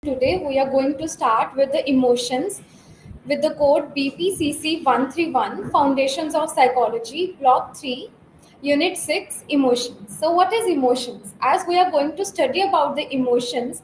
Today we are going to start with the emotions with the code BPCC 131 Foundations of Psychology, Block 3, Unit 6, Emotions. So, what is emotions? As we are going to study about the emotions,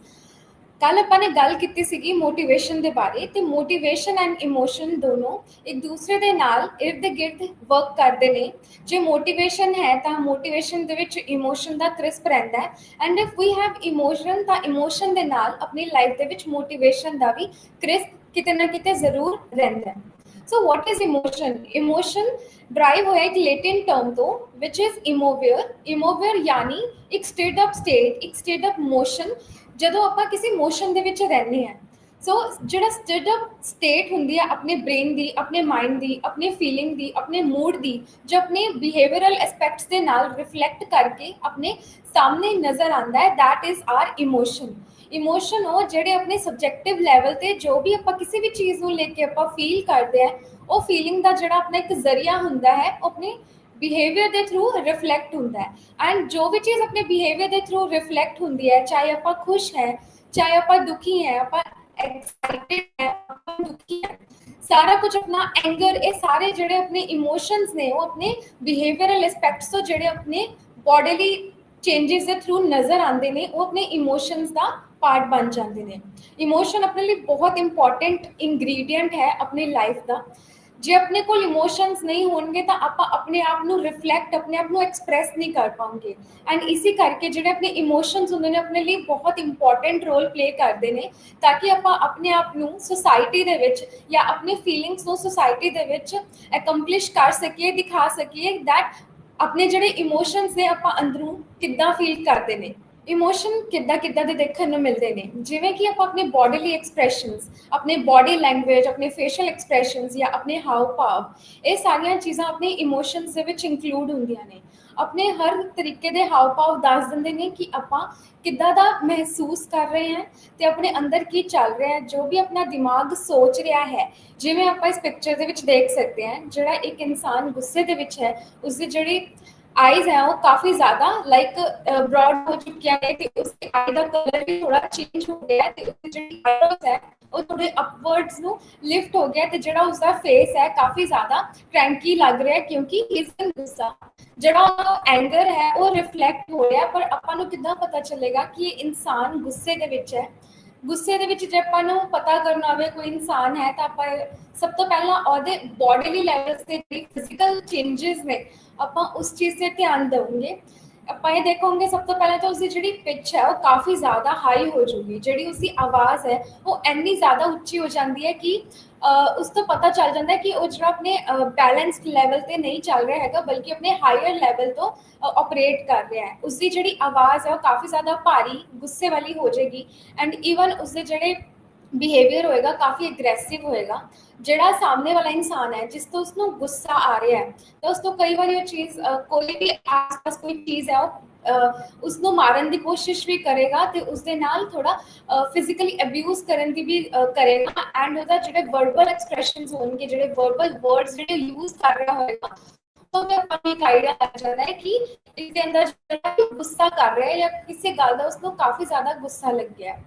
ਕੱਲ ਆਪਾਂ ਨੇ ਗੱਲ ਕੀਤੀ ਸੀਗੀ motivation ਦੇ ਬਾਰੇ ਤੇ motivation and emotion ਦੋਨੋਂ ਇੱਕ ਦੂਸਰੇ ਦੇ ਨਾਲ ਇਰਦ ਗਿਰਦ ਵਰਕ ਕਰਦੇ ਨੇ ਜੇ ਮੋਟੀਵੇਸ਼ਨ ਹੈ ਤਾਂ ਮੋਟੀਵੇਸ਼ਨ ਦੇ ਵਿੱਚ ਇਮੋਸ਼ਨ ਦਾ ਕ੍ਰਿਸਪ ਰਹਿੰਦਾ ਹੈ and if we have emotion ਤਾਂ ਇਮੋਸ਼ਨ ਦੇ ਨਾਲ ਆਪਣੀ ਲਾਈਫ ਦੇ ਵਿੱਚ ਮੋਟੀਵੇਸ਼ਨ ਦਾ ਵੀ ਕ੍ਰਿਸਪ ਕਿਤੇ ਨਾ ਕਿਤੇ ਜ਼ਰੂਰ ਰਹਿੰਦਾ ਹੈ so what is emotion emotion drive ਹੋਇਆ ਇੱਕ ਲੇਟਿਨ ਟਰਮ ਤੋਂ ਵਿਚ ਇਜ਼ ਇਮੋਵੇਅਰ ਯਾਨੀ ਇੱਕ ਸਟੇਟ ਅਪ ਸਟੇਟ ਇੱਕ ਸਟੇਟ ਅਪ ਮੋਸ਼ਨ ਜਦੋਂ ਆਪਾਂ ਕਿਸੇ ਮੋਸ਼ਨ ਦੇ ਵਿੱਚ ਰਹਿੰਦੇ ਹਾਂ ਸੋ ਜਿਹੜਾ ਸਟੇਟ ਅਪ ਸਟੇਟ ਹੁੰਦੀ ਹੈ ਆਪਣੇ ਬ੍ਰੇਨ ਦੀ ਆਪਣੇ ਮਾਈਂਡ ਦੀ ਆਪਣੇ ਫੀਲਿੰਗ ਦੀ ਆਪਣੇ ਮੂਡ ਦੀ ਜੋ ਆਪਣੇ ਬਿਹੇਵੀਅਰਲ ਐਸਪੈਕਟਸ ਦੇ ਨਾਲ ਰਿਫਲੈਕਟ ਕਰਕੇ ਆਪਣੇ ਸਾਹਮਣੇ ਨਜ਼ਰ ਆਉਂਦਾ ਹੈ that is our emotion emotion ਉਹ ਜਿਹੜੇ ਆਪਣੇ ਸਬਜੈਕਟਿਵ ਲੈਵਲ ਤੇ ਜੋ ਵੀ ਆਪਾਂ ਕਿਸੇ ਵੀ ਚੀਜ਼ ਨੂੰ ਲੈ ਕੇ ਆਪਾਂ ਫੀਲ ਕਰਦੇ ਆ ਉਹ ਫੀਲਿੰਗ ਦਾ ਜਿਹੜਾ ਆਪਣਾ ਇੱਕ ਜ਼ਰੀਆ ਹੁੰਦਾ ਹੈ ਉਹ ਆਪਣੇ ਬਿਹੇਵੀਅਰ ਦੇ ਥਰੂ ਰਿਫਲੈਕਟ ਹੁੰਦਾ ਹੈ ਐਂਡ ਜੋ ਵੀ ਚੀਜ਼ ਆਪਣੇ ਬਿਹੇਵੀਅਰ ਦੇ ਥਰੂ ਰਿਫਲੈਕਟ ਹੁੰਦੀ ਹੈ ਚਾਹੇ ਆਪਾਂ ਖੁਸ਼ ਹੈ ਚਾਹੇ ਆਪਾਂ ਦੁਖੀ ਹੈ ਆਪਾਂ ਐਕਸਾਈਟਿਡ ਹੈ ਆਪਾਂ ਦੁਖੀ ਹੈ ਸਾਰਾ ਕੁਝ ਆਪਣਾ ਐਂਗਰ ਇਹ ਸਾਰੇ ਜਿਹੜੇ ਆਪਣੇ ਇਮੋਸ਼ਨਸ ਨੇ ਉਹ ਆਪਣੇ ਬਿਹੇਵੀਅਰਲ ਐਸਪੈਕਟਸ ਤੋਂ ਜਿਹੜੇ ਆਪਣੇ ਬੋਡੀਲੀ ਚੇਂਜਸ ਦੇ ਥਰੂ ਨਜ਼ਰ ਆਉਂਦੇ ਨੇ ਉਹ ਆਪਣੇ ਇਮੋਸ਼ਨਸ ਦਾ ਪਾਰਟ ਬਣ ਜਾਂਦੇ ਨੇ ਇਮੋਸ਼ਨ ਆਪਣੇ ਲਈ ਬਹੁਤ ਇੰਪੋਰਟੈਂਟ ਇੰਗਰੀਡੀਐਂਟ ਹੈ ਆਪਣੀ ਲਾਈਫ ਦਾ ਜੇ ਆਪਣੇ ਕੋਲ ਇਮੋਸ਼ਨਸ ਨਹੀਂ ਹੋਣਗੇ ਤਾਂ ਆਪਾਂ ਆਪਣੇ ਆਪ ਨੂੰ ਰਿਫਲੈਕਟ ਆਪਣੇ ਆਪ ਨੂੰ ਐਕਸਪ੍ਰੈਸ ਨਹੀਂ ਕਰ ਪਾਉਂਗੇ ਐਂਡ ਇਸੇ ਕਰਕੇ ਜਿਹੜੇ ਆਪਣੇ ਇਮੋਸ਼ਨਸ ਹੁੰਦੇ ਨੇ ਆਪਣੇ ਲਈ ਬਹੁਤ ਇੰਪੋਰਟੈਂਟ ਰੋਲ ਪਲੇ ਕਰਦੇ ਨੇ ਤਾਂ ਕਿ ਆਪਾਂ ਆਪਣੇ ਆਪ ਨੂੰ ਸੋਸਾਇਟੀ ਦੇ ਵਿੱਚ ਜਾਂ ਆਪਣੇ ਫੀਲਿੰਗਸ ਨੂੰ ਸੋਸਾਇਟੀ ਦੇ ਵਿੱਚ ਅਕੰਪਲਿਸ਼ ਕਰ ਸਕੀਏ ਦਿਖਾ ਸਕੀਏ ਦੈਟ ਆਪਣੇ ਜਿਹੜੇ ਇਮੋਸ਼ਨਸ ਨੇ ਆਪਾਂ ਅੰਦਰੋਂ ਕਿੱਦਾਂ ਫੀਲ ਕਰਦੇ ਨੇ ਇਮੋਸ਼ਨ ਕਿੱਦਾਂ ਕਿੱਦਾਂ ਦੇ ਦੇਖਣ ਨੂੰ ਮਿਲਦੇ ਨੇ ਜਿਵੇਂ ਕਿ ਆਪਾਂ ਆਪਣੇ ਬੋਡੀਲੀ ਐਕਸਪ੍ਰੈਸ਼ਨਸ ਆਪਣੇ ਬੋਡੀ ਲੈਂਗੁਏਜ ਆਪਣੇ ਫੇਸ਼ੀਅਲ ਐਕਸਪ੍ਰੈਸ਼ਨਸ ਜਾਂ ਆਪਣੇ ਹਾਵ ਭਾਵ ਇਹ ਸਾਰੀਆਂ ਚੀਜ਼ਾਂ ਆਪਣੇ ਇਮੋਸ਼ਨਸ ਦੇ ਵਿੱਚ ਇਨਕਲੂਡ ਹੁੰਦੀਆਂ ਨੇ ਆਪਣੇ ਹਰ ਤਰੀਕੇ ਦੇ ਹਾਵ ਭਾਵ ਦੱਸ ਦਿੰਦੇ ਨੇ ਕਿ ਆਪਾਂ ਕਿੱਦਾਂ ਦਾ ਮਹਿਸੂਸ ਕਰ ਰਹੇ ਹਾਂ ਤੇ ਆਪਣੇ ਅੰਦਰ ਕੀ ਚੱਲ ਰਿਹਾ ਹੈ ਜੋ ਵੀ ਆਪਣਾ ਦਿਮਾਗ ਸੋਚ ਰਿਹਾ ਹੈ ਜਿਵੇਂ ਆਪਾਂ ਇਸ ਪਿਕਚਰ ਦੇ ਵਿੱਚ ਦੇਖ ਸਕਦੇ ਹਾਂ ਜਿਹੜਾ ਇੱਕ ਇਨਸਾਨ ਗੁੱਸੇ ਦੇ ਵਿੱਚ ਹੈ ਉਸਦੀ ਜਿਹੜੀ आईज है वो काफी ज्यादा लाइक ब्रॉड हो चुकी है ते उसके आई का कलर भी थोड़ा चेंज हो गया है ते उसकी ਜਿਹੜੀ ਆਈब्रोज है ਉਹ ਥੋੜੇ ਅਪਵਰਡਸ ਨੂੰ ਲਿਫਟ ਹੋ ਗਿਆ ਤੇ ਜਿਹੜਾ ਉਸਦਾ ਫੇਸ ਹੈ ਕਾਫੀ ਜ਼ਿਆਦਾ ਕ੍ਰੈਂਕੀ ਲੱਗ ਰਿਹਾ ਕਿਉਂਕਿ ਇਸ ਦਿਨ ਗੁੱਸਾ ਜਿਹੜਾ ਐਂਗਰ ਹੈ ਉਹ ਰਿਫਲੈਕਟ ਹੋ ਰਿਹਾ ਪਰ ਆਪਾਂ ਨੂੰ ਕਿੱਦਾਂ ਪਤਾ ਚੱਲੇਗਾ ਕਿ ਇਹ ਇਨਸਾਨ ਗੁੱਸੇ ਦੇ ਵਿੱਚ ਹੈ ਗੁੱਸੇ ਦੇ ਵਿੱਚ ਜੇ ਆਪਾਂ ਨੂੰ ਪਤਾ ਕਰਨਾ ਹੋਵੇ ਕੋਈ ਇਨਸਾਨ ਹੈ ਤਾਂ ਆਪਾਂ ਸਭ ਤੋਂ ਪਹਿਲਾਂ ਉਹਦੇ ਬੋਡੀਲੀ ਲੈਵਲਸ ਤੇ ਜਿਹੜੀ ਫਿਜ਼ੀਕਲ ਚੇਂਜਸ ਨੇ ਆਪਾਂ ਉਸ ਚੀਜ਼ ਤੇ ਧਿਆਨ ਦੇਵਾਂਗੇ ਆਪਾਂ ਇਹ ਦੇਖੋਗੇ ਸਭ ਤੋਂ ਪਹਿਲਾਂ ਤਾਂ ਉਸਦੀ ਜਿਹੜੀ ਪਿਚ ਹੈ ਉਹ ਕਾਫੀ ਜ਼ਿਆਦਾ ਹਾਈ ਹੋ ਜੂਗੀ ਜਿਹੜੀ ਉਸਦੀ ਆਵਾਜ਼ ਹੈ ਉਹ ਇੰਨੀ ਜ਼ਿਆਦਾ ਉੱਚੀ ਹੋ ਜਾਂਦੀ ਹੈ ਕਿ ਉਸ ਤੋਂ ਪਤਾ ਚੱਲ ਜਾਂਦਾ ਹੈ ਕਿ ਉਹ ਜਿਹੜਾ ਆਪਣੇ ਬੈਲੈਂਸਡ ਲੈਵਲ ਤੇ ਨਹੀਂ ਚੱਲ ਰਿਹਾ ਹੈਗਾ ਬਲਕਿ ਆਪਣੇ ਹਾਇਰ ਲੈਵਲ ਤੋਂ ਆਪਰੇਟ ਕਰ ਰਿਹਾ ਹੈ ਉਸਦੀ ਜਿਹੜੀ ਆਵਾਜ਼ ਹੈ ਉਹ ਕਾਫੀ ਜ਼ਿਆਦਾ ਭਾਰੀ ਗੁੱਸੇ ਵਾਲੀ ਹੋ ਜਾਏਗੀ ਐਂਡ ਈਵਨ ਉਸਦੇ ਜਿਹੜੇ ਬਿਹੇਵੀਅਰ ਹੋਏਗਾ ਕਾਫੀ ਅਗਰੈਸਿਵ ਹੋਏਗਾ ਜਿਹੜਾ ਸਾਹਮਣੇ ਵਾਲਾ ਇਨਸਾਨ ਹੈ ਜਿਸ ਤੋਂ ਉਸਨੂੰ ਗੁੱਸਾ ਆ ਰਿਹਾ ਹੈ ਤਾਂ ਉਸ ਤੋਂ ਕਈ ਵਾਰੀ ਉਹ ਚੀਜ਼ ਕੋਈ ਵੀ ਆਸ-ਪਾਸ ਕੋਈ ਚੀਜ਼ ਹੈ ਉਹ ਉਸਨੂੰ ਮਾਰਨ ਦੀ ਕੋਸ਼ਿਸ਼ ਵੀ ਕਰੇਗਾ ਤੇ ਉਸਦੇ ਨਾਲ ਥੋੜਾ ਫਿਜ਼ੀਕਲੀ ਅਬਿਊਜ਼ ਕਰਨ ਦੀ ਵੀ ਕਰੇਗਾ ਐਂਡ ਉਹਦਾ ਜਿਹੜੇ ਵਰਬਲ ਐਕਸਪ੍ਰੈਸ਼ਨਸ ਹੋਣਗੇ ਜਿਹੜੇ ਵਰਬਲ ਵਰਡਸ ਜਿਹੜੇ ਯੂਜ਼ ਕਰ ਰਿਹਾ ਹੋਏਗਾ तो ਆਪਾਂ ਨੂੰ ਇੱਕ ਆਈਡੀਆ ਲੱਗ ਜਾਂਦਾ ਹੈ ਕਿ ਇਸਦੇ ਅੰਦਰ ਜਿਹੜਾ ਗੁੱਸਾ ਕਰ ਰਿਹਾ ਹੈ ਜਾਂ ਕਿਸੇ ਗੱਲ ਦਾ ਉਸਨੂੰ ਕਾਫੀ ਜ਼ਿਆਦਾ ਗੁੱਸਾ ਲੱਗ ਗਿਆ ਹੈ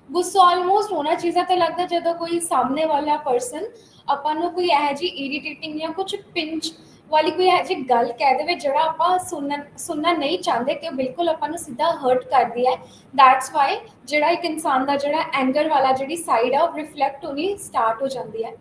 ਗੁੱਸਾ ਆਲਮੋਸਟ ਹੋਣਾ ਚਾਹੀਦਾ ਤੇ ਲੱਗਦਾ ਜਦੋਂ ਕੋਈ ਸਾਹਮਣੇ ਵਾਲਾ ਪਰਸਨ ਆਪਾਂ ਨੂੰ ਕੋਈ ਇਹੋ ਜਿਹੀ ਇਰੀਟੇਟਿੰਗ ਜਾਂ ਕੁਝ ਪਿੰਚ ਵਾਲੀ ਕੋਈ ਇਹੋ ਜਿਹੀ ਗੱਲ ਕਹਿ ਦੇਵੇ ਜਿਹੜਾ ਆਪਾਂ ਸੁਣਨਾ ਨਹੀਂ ਚਾਹੁੰਦੇ ਕਿ ਉਹ ਬਿਲਕੁਲ ਆਪਾਂ ਨੂੰ ਸਿੱਧਾ ਹਰਟ ਕਰਦੀ ਹੈ ਦੈਟਸ ਵਾਈ ਜਿਹੜਾ ਇੱਕ ਇਨਸਾਨ ਦਾ ਜਿਹੜਾ ਐਂਗਰ ਵਾਲਾ ਜਿਹੜੀ ਸਾਈਡ ਆ ਉਹ ਰਿਫਲੈਕਟ ਹੋਣੀ ਸਟਾਰਟ ਹੋ ਜਾਂਦੀ ਹੈ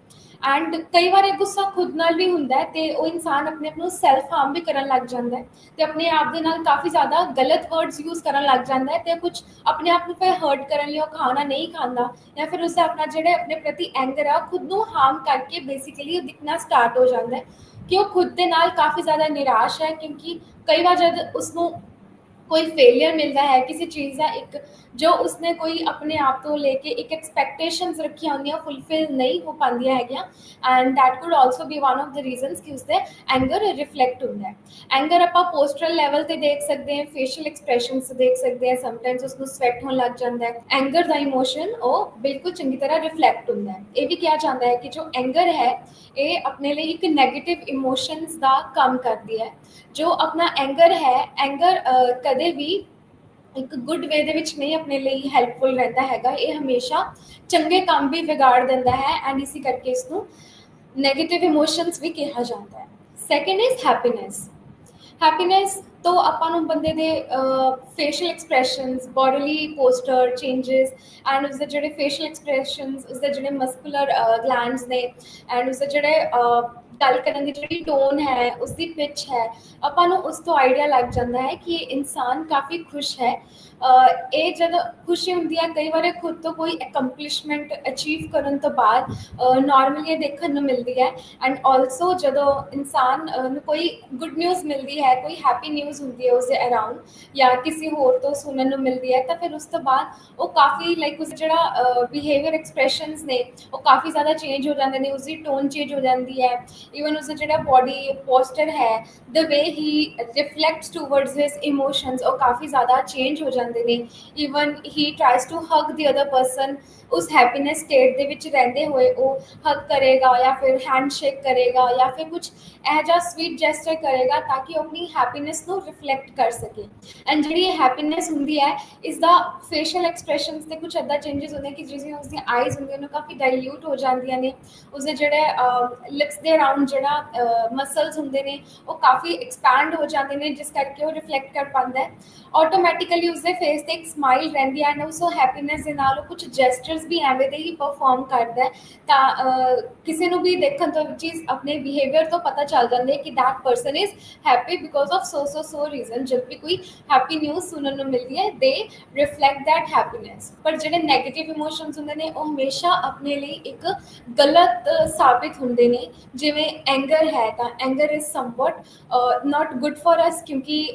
ਐਂਡ ਕਈ ਵਾਰ ਇਹ ਗੁੱਸਾ ਖੁਦ ਨਾਲ ਵੀ ਹੁੰਦਾ ਹੈ ਤੇ ਉਹ ਇਨਸਾਨ ਆਪਣੇ ਆਪ ਨੂੰ ਸੈਲਫ ਹਾਰਮ ਵੀ ਕਰਨ ਲੱਗ ਜਾਂਦਾ ਹੈ ਤੇ ਆਪਣੇ ਆਪ ਦੇ ਨਾਲ ਕਾਫੀ ਜ਼ਿਆਦਾ ਗਲਤ ਵਰਡਸ ਯੂਜ਼ ਕਰਨ ਲੱਗ ਜਾਂਦਾ ਹੈ ਤੇ ਕੁਝ ਆਪਣੇ ਆਪ ਨੂੰ ਫਿਰ ਹਰਟ ਕਰਨ ਲਈ ਉਹ ਖਾਣਾ ਨਹੀਂ ਖਾਂਦਾ ਜਾਂ ਫਿਰ ਉਸਦਾ ਆਪਣਾ ਜਿਹੜੇ ਆਪਣੇ ਪ੍ਰਤੀ ਐਂਗਰ ਆ ਖੁਦ ਨੂੰ ਹਾਰਮ ਕਰਕੇ ਬੇਸਿਕਲੀ ਉਹ ਦਿਖਣਾ ਸਟਾਰਟ ਹੋ ਜਾਂਦਾ ਹੈ ਕਿ ਉਹ ਖੁਦ ਦੇ ਨਾਲ ਕਾਫੀ ਜ਼ਿਆਦਾ ਨਿਰਾਸ਼ ਹੈ ਕਿਉਂਕਿ ਕਈ ਵਾਰ ਜਦ ਉਸਨੂੰ ਕੋਈ ਫੇਲਿਅਰ ਮਿਲਦਾ ਹੈ ਕਿਸੇ ਚੀਜ਼ ਦਾ ਇੱਕ ਜੋ ਉਸਨੇ ਕੋਈ ਆਪਣੇ ਆਪ ਤੋਂ ਲੈ ਕੇ ਇੱਕ ਐਕਸਪੈਕਟੇਸ਼ਨਸ ਰੱਖੀਆਂ ਹੁੰਦੀਆਂ ਫੁੱਲਫਿਲ ਨਹੀਂ ਹੋ ਪਾਉਂਦੀਆਂ ਹੈਗੀਆਂ and that could also B one of the reasons ਕਿ ਉਸਦੇ ਐਂਗਰ ਰਿਫਲੈਕਟ ਹੁੰਦਾ ਹੈ ਐਂਗਰ ਆਪਾਂ ਪੋਸਟਰਲ ਲੈਵਲ ਤੇ ਦੇਖ ਸਕਦੇ ਹਾਂ ਫੇਸ਼ੀਅਲ ਐਕਸਪ੍ਰੈਸ਼ਨਸ ਦੇਖ ਸਕਦੇ ਹਾਂ ਸਮਟਾਈਮਸ ਉਸਨੂੰ ਸਵੈਟ ਹੋਣ ਲੱਗ ਜਾਂਦਾ ਹੈ ਐਂਗਰ ਦਾ ਇਮੋਸ਼ਨ ਉਹ ਬਿਲਕੁਲ ਚੰਗੀ ਤਰ੍ਹਾਂ ਰਿਫਲੈਕਟ ਹੁੰਦਾ ਹੈ ਇਹ ਵੀ ਕਿਹਾ ਜਾਂਦਾ ਹੈ ਕਿ ਜੋ ਐਂਗਰ ਹੈ ਇਹ ਆਪਣੇ ਲਈ ਇੱਕ ਨੈਗੇਟਿਵ ਇਮੋਸ਼ਨਸ ਦਾ ਕੰਮ ਕਰਦੀ ਹੈ ਜੋ ਆਪਣਾ ਐਂਗਰ ਹੈ ਐਂਗਰ ਕਦੇ ਵੀ ਇੱਕ ਗੁੱਡ ਵੇ ਦੇ ਵਿੱਚ ਨਹੀਂ ਆਪਣੇ ਲਈ ਹੈਲਪਫੁਲ ਰਹਿੰਦਾ ਹੈਗਾ, ਇਹ ਹਮੇਸ਼ਾ ਚੰਗੇ ਕੰਮ ਵੀ ਵਿਗਾੜ ਦਿੰਦਾ ਹੈ ਐਂਡ ਇਸੇ ਕਰਕੇ ਇਸ ਨੂੰ ਨੈਗੇਟਿਵ ਇਮੋਸ਼ਨਸ ਵੀ ਕਿਹਾ ਜਾਂਦਾ ਹੈ। Second is happiness. ਹੈਪੀਨੈਸ ਤੋਂ ਆਪਾਂ ਨੂੰ ਬੰਦੇ ਦੇ facial expressions, bodily posture changes and ਉਸਦੇ ਜਿਹੜੇ ਫੇਸ਼ੀਅਲ ਐਕਸਪ੍ਰੈਸ਼ਨਸ, ਉਸਦੇ ਜਿਹੜੇ ਮਸਕੂਲਰ ਗਲੈਂਡਸ ਨੇ ਐਂਡ ਉਸਦੇ ਜਿਹੜੇ ਗੱਲ ਕਰਨ ਦੀ ਜਿਹੜੀ ਟੋਨ ਹੈ, ਉਸਦੀ ਪਿਚ ਹੈ, ਆਪਾਂ ਨੂੰ ਉਸ ਤੋਂ ਆਈਡੀਆ ਲੱਗ ਜਾਂਦਾ ਹੈ ਕਿ ਇਹ ਇਨਸਾਨ ਕਾਫੀ ਖੁਸ਼ ਹੈ। ਇਹ ਜਦ ਖੁਸ਼ੀ ਹੁੰਦੀ ਹੈ, ਕਈ ਵਾਰ ਖੁਦ ਤੋਂ ਕੋਈ ਅਕੰਪਲਿਸ਼ਮੈਂਟ ਅਚੀਵ ਕਰਨ ਤੋਂ ਬਾਅਦ ਨਾਰਮਲੀ ਇਹ ਦੇਖਣ ਨੂੰ ਮਿਲਦੀ ਹੈ। ਐਂਡ ਆਲਸੋ ਜਦੋਂ ਇਨਸਾਨ ਨੂੰ ਕੋਈ ਗੁੱਡ ਨਿਊਜ਼ ਮਿਲਦੀ ਹੈ, ਕੋਈ ਹੈਪੀ ਨਿਊਜ਼ ਹੁੰਦੀ ਹੈ ਉਸਦੇ ਅਰਾਊਂਡ ਜਾਂ ਕਿਸੇ ਹੋਰ ਤੋਂ ਸੁਣਨ ਨੂੰ ਮਿਲਦੀ ਹੈ, ਤਾਂ ਫਿਰ ਉਸ ਤੋਂ ਬਾਅਦ ਉਹ ਕਾਫੀ ਲਾਈਕ ਉਸ ਜਿਹੜਾ ਬਿਹੇਵੀਅਰ ਐਕਸਪ੍ਰੈਸ਼ਨਸ ਨੇ ਉਹ ਕਾਫੀ ਜ਼ਿਆਦਾ ਚੇਂਜ ਹੋ ਜਾਂਦੇ ਨੇ, ਉਸਦੀ ਟੋਨ ਚੇਂਜ ਹੋ ਜਾਂਦੀ ਹੈ, ਈਵਨ ਉਸਦਾ ਜਿਹੜਾ ਬੋਡੀ ਪੋਸਚਰ ਹੈ, ਦ ਵੇ ਹੀ ਰਿਫਲੈਕਟਸ ਟੂਵਰਡਸ ਹਿਸ ਇਮੋਸ਼ਨਸ ਉਹ ਕਾਫੀ ਜ਼ਿਆਦਾ ਚੇਂਜ ਹੋ ਜਾਂਦੇ ਨੇ। Even he tries to hug the other person, ਉਸ ਹੈਪੀਨੈਸ ਸਟੇਟ ਦੇ ਵਿੱਚ ਰਹਿੰਦੇ ਹੋਏ ਉਹ ਹਗ ਕਰੇਗਾ ਜਾਂ ਫਿਰ ਹੈਂਡਸ਼ੇਕ ਕਰੇਗਾ ਜਾਂ ਫਿਰ ਕੁਝ ਇਹੋ ਜਿਹਾ ਸਵੀਟ ਜੈਸਚਰ ਕਰੇਗਾ ਤਾਂ ਕਿ ਉਹ ਆਪਣੀ ਹੈਪੀਨੈਸ ਨੂੰ ਰਿਫਲੈਕਟ ਕਰ ਸਕੇ। ਐਂਡ ਜਿਹੜੀ ਇਹ ਹੈਪੀਨੈਸ ਹੁੰਦੀ ਹੈ, ਇਸਦਾ ਫੇਸ਼ੀਅਲ ਐਕਸਪ੍ਰੈਸ਼ਨਸ 'ਤੇ ਕੁਝ ਇੱਦਾਂ ਚੇਂਜਸ ਹੁੰਦੇ ਕਿ ਜਿਵੇਂ ਉਸਦੀਆਂ ਆਈਜ਼ ਹੁੰਦੀਆਂ ਨੇ ਕਾਫੀ ਡਾਇਲਿਊਟ ਹੋ ਜਾਂਦੀਆਂ ਨੇ, ਉਸਦੇ ਜਿਹੜੇ ਲਿਪਸ ਦੇ ਅਰਾਊਂਡ ਜਿਹੜਾ ਮਸਲਸ ਹੁੰਦੇ ਨੇ ਉਹ ਕਾਫੀ ਐਕਸਪੈਂਡ ਹੋ ਜਾਂਦੇ ਨੇ, ਜਿਸ ਕਰਕੇ ਉਹ ਰਿਫਲੈਕਟ ਕਰ ਪਾਉਂਦਾ ਹੈ। ਆਟੋਮੈਟਿਕਲੀ ਉਸਦੇ ਫੇਸ 'ਤੇ ਇੱਕ ਸਮਾਈਲ ਰਹਿੰਦੀ ਹੈ ਐਂਡ ਉਸ ਹੈਪੀਨੈਸ ਦੇ ਨਾਲ ਉਹ ਕੁਝ ਜੈਸਚਰਸ ਵੀ ਐਵੇਂ ਦੇ ਹੀ ਪਰਫਾਰਮ ਕਰਦਾ ਹੈ, ਤਾਂ ਕਿਸੇ ਨੂੰ ਵੀ ਦੇਖਣ ਤੋਂ ਚੀਜ਼ ਆਪਣੇ ਬਿਹੇਵੀਅਰ ਤੋਂ ਪਤਾ ਚੱਲ ਜਾਂਦਾ ਹੈ ਕਿ that person is happy because of so reason. ਜਦ ਵੀ ਕੋਈ ਹੈਪੀ ਨਿਊਜ਼ ਸੁਣਨ ਨੂੰ ਮਿਲਦੀ ਹੈ, ਦੇ ਰਿਫਲੈਕਟ ਦੈਟ ਹੈਪੀਨੈਸ। ਪਰ ਜਿਹੜੇ ਨੈਗੇਟਿਵ ਇਮੋਸ਼ਨਸ ਹੁੰਦੇ ਨੇ ਉਹ ਹਮੇਸ਼ਾ ਆਪਣੇ ਲਈ ਇੱਕ ਗਲਤ ਸਾਬਿਤ ਹੁੰਦੇ ਨੇ। ਜਿਵੇਂ ਐਂਗਰ ਹੈ, ਤਾਂ anger is ਸਮਵਟ not good for us, ਕਿਉਂਕਿ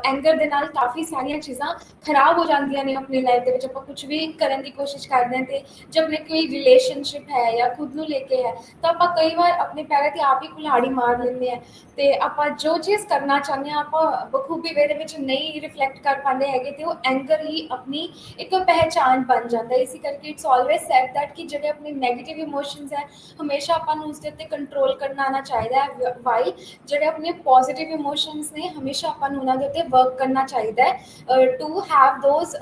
ਐਂਗਰ ਦੇ ਨਾਲ ਕਾਫੀ ਸਾਰੀਆਂ ਚੀਜ਼ਾਂ ਖਰਾਬ ਹੋ ਜਾਂਦੀਆਂ ਨੇ ਆਪਣੀ ਲਾਈਫ ਦੇ ਵਿੱਚ। ਆਪਾਂ ਕੁਝ ਵੀ ਕਰਨ ਦੀ ਕੋਸ਼ਿਸ਼ ਕਰਦੇ ਹਾਂ ਤੇ ਜਦ ਆਪਣੇ ਕੋਈ ਰਿਲੇਸ਼ਨਸ਼ਿਪ ਹੈ ਜਾਂ ਖੁਦ ਨੂੰ ਲੈ ਕੇ ਹੈ, ਤਾਂ ਆਪਾਂ ਕਈ ਵਾਰ ਆਪਣੇ ਪੈਰਾਂ 'ਤੇ ਆਪ ਹੀ ਕੁल्हाड़ी ਮਾਰ ਲੈਂਦੇ ਹਾਂ ਤੇ ਆਪਾਂ ਜੋ ਚੀਜ਼ ਕਰਨਾ ਚਾਹੁੰਦੇ ਹਾਂ ਆਪਾਂ ਬਖੂਬੀ ਵੇ ਦੇ ਵਿੱਚ ਨਹੀਂ ਰਿਫਲੈਕਟ ਕਰ ਪਾਉਂਦੇ ਹੈਗੇ, ਤੇ ਉਹ ਐਂਗਰ ਹੀ ਆਪਣੀ ਇੱਕ ਪਹਿਚਾਣ ਬਣ ਜਾਂਦਾ ਹੈ। ਇਸੇ ਕਰਕੇ ਇਟਸ ਆਲਵੇਜ਼ ਸੈਡ ਦੈਟ ਕਿ ਜਿਹੜੇ ਆਪਣੇ ਨੈਗੇਟਿਵ ਇਮੋਸ਼ਨਸ ਹੈ ਹਮੇਸ਼ਾ ਆਪਾਂ ਨੂੰ ਉਸ ਦੇ ਉੱਤੇ ਕੰਟਰੋਲ ਕਰਨਾ ਆਉਣਾ ਚਾਹੀਦਾ ਹੈ, ਵਾਈਲ ਜਿਹੜੇ ਆਪਣੇ ਪੋਜ਼ੀਟਿਵ ਇਮੋਸ਼ਨਸ ਨੇ ਹਮੇਸ਼ਾ ਆਪਾਂ ਨੂੰ ਉਹਨਾਂ ਦੇ ਉੱਤੇ ਵਰਕ ਕਰਨਾ ਚਾਹੀਦਾ ਹੈ ਟੂ ਹੈਵ ਦੋਜ਼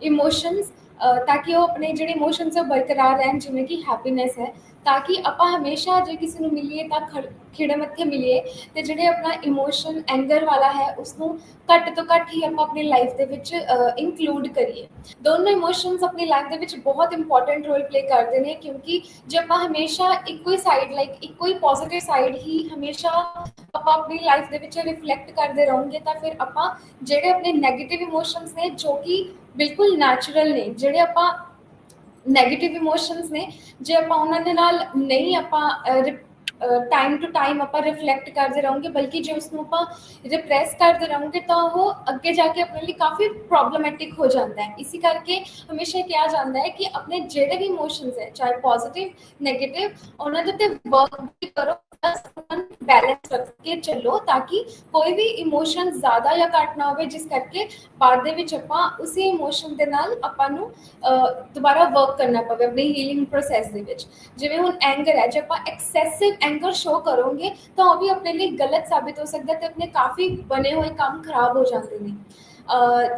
ਇਮੋਸ਼ਨਸ, ਤਾਂ ਕਿ ਉਹ ਆਪਣੇ ਜਿਹੜੇ ਇਮੋਸ਼ਨਸ ਹੈ ਬਰਕਰਾਰ ਰਹਿਣ, ਜਿਵੇਂ ਕਿ ਹੈਪੀਨੈਸ ਹੈ, ਤਾਂ ਕਿ ਆਪਾਂ ਹਮੇਸ਼ਾ ਜੇ ਕਿਸੇ ਨੂੰ ਮਿਲੀਏ ਤਾਂ ਖਿੜੇ ਮੱਥੇ ਮਿਲੀਏ ਤੇ ਜਿਹੜੇ ਆਪਣਾ ਇਮੋਸ਼ਨ ਐਂਗਰ ਵਾਲਾ ਹੈ ਉਸਨੂੰ ਘੱਟ ਤੋਂ ਘੱਟ ਹੀ ਆਪਾਂ ਆਪਣੀ ਲਾਈਫ ਦੇ ਵਿੱਚ ਇਨਕਲੂਡ ਕਰੀਏ। ਦੋਨੋਂ ਇਮੋਸ਼ਨਸ ਆਪਣੀ ਲਾਈਫ ਦੇ ਵਿੱਚ ਬਹੁਤ ਇੰਪੋਰਟੈਂਟ ਰੋਲ ਪਲੇ ਕਰਦੇ ਨੇ, ਕਿਉਂਕਿ ਜੇ ਆਪਾਂ ਹਮੇਸ਼ਾ ਇੱਕੋ ਹੀ ਸਾਈਡ ਲਾਈਕ ਇੱਕੋ ਹੀ ਪੋਜ਼ੀਟਿਵ ਸਾਈਡ ਹੀ ਹਮੇਸ਼ਾ ਆਪਾਂ ਆਪਣੀ ਲਾਈਫ ਦੇ ਵਿੱਚ ਰਿਫਲੈਕਟ ਕਰਦੇ ਰਹੋਗੇ, ਤਾਂ ਫਿਰ ਆਪਾਂ ਜਿਹੜੇ ਆਪਣੇ ਨੈਗੇਟਿਵ ਇਮੋਸ਼ਨਸ ਨੇ ਜੋ ਕਿ ਬਿਲਕੁਲ ਨੈਚੁਰਲ ਨੇ, ਜਿਹੜੇ ਆਪਾਂ ਨੈਗੇਟਿਵ ਇਮੋਸ਼ਨਸ ਨੇ ਜੇ ਆਪਾਂ ਉਹਨਾਂ ਦੇ ਨਾਲ ਨਹੀਂ ਆਪਾਂ ਟਾਈਮ ਟੂ ਟਾਈਮ ਆਪਾਂ ਰਿਫਲੈਕਟ ਕਰਦੇ ਰਹੋਗੇ, ਬਲਕਿ ਜੇ ਉਸਨੂੰ ਆਪਾਂ ਰਿਪਰੈਸ ਕਰਦੇ ਰਹੋਗੇ ਤਾਂ ਉਹ ਅੱਗੇ ਜਾ ਕੇ ਆਪਣੇ ਲਈ ਕਾਫੀ ਪ੍ਰੋਬਲਮੈਟਿਕ ਹੋ ਜਾਂਦਾ ਹੈ। ਇਸੇ ਕਰਕੇ ਹਮੇਸ਼ਾ ਕਿਹਾ ਜਾਂਦਾ ਹੈ ਕਿ ਆਪਣੇ ਜਿਹੜੇ ਵੀ ਇਮੋਸ਼ਨਸ ਹੈ ਚਾਹੇ ਪੋਜ਼ੀਟਿਵ ਨੈਗੇਟਿਵ ਉਹਨਾਂ ਦੇ ਉੱਤੇ ਵਰਕ ਵੀ ਕਰੋ, ਬੈਲੈਂਸ ਰੱਖ ਕੇ ਚੱਲੋ ਤਾਂ ਕਿ ਕੋਈ ਵੀ ਇਮੋਸ਼ਨ ਜ਼ਿਆਦਾ ਜਾਂ ਘੱਟ ਨਾ ਹੋਵੇ, ਜਿਸ ਕਰਕੇ ਬਾਅਦ ਦੇ ਵਿੱਚ ਆਪਾਂ ਉਸੇ ਇਮੋਸ਼ਨ ਦੇ ਨਾਲ ਆਪਾਂ ਨੂੰ ਦੁਬਾਰਾ ਵਰਕ ਕਰਨਾ ਪਵੇ ਆਪਣੀ ਹੀਲਿੰਗ ਪ੍ਰੋਸੈਸ ਦੇ ਵਿੱਚ। ਜਿਵੇਂ ਹੁਣ ਐਂਗਰ ਹੈ, ਜੇ ਆਪਾਂ ਐਕਸੈਸਿਵ ਐਂਗਰ ਸ਼ੋ ਕਰੋਗੇ ਤਾਂ ਉਹ ਵੀ ਆਪਣੇ ਲਈ ਗਲਤ ਸਾਬਿਤ ਹੋ ਸਕਦਾ ਤੇ ਆਪਣੇ ਕਾਫੀ ਬਣੇ ਹੋਏ ਕੰਮ ਖਰਾਬ ਹੋ ਜਾਂਦੇ ਨੇ।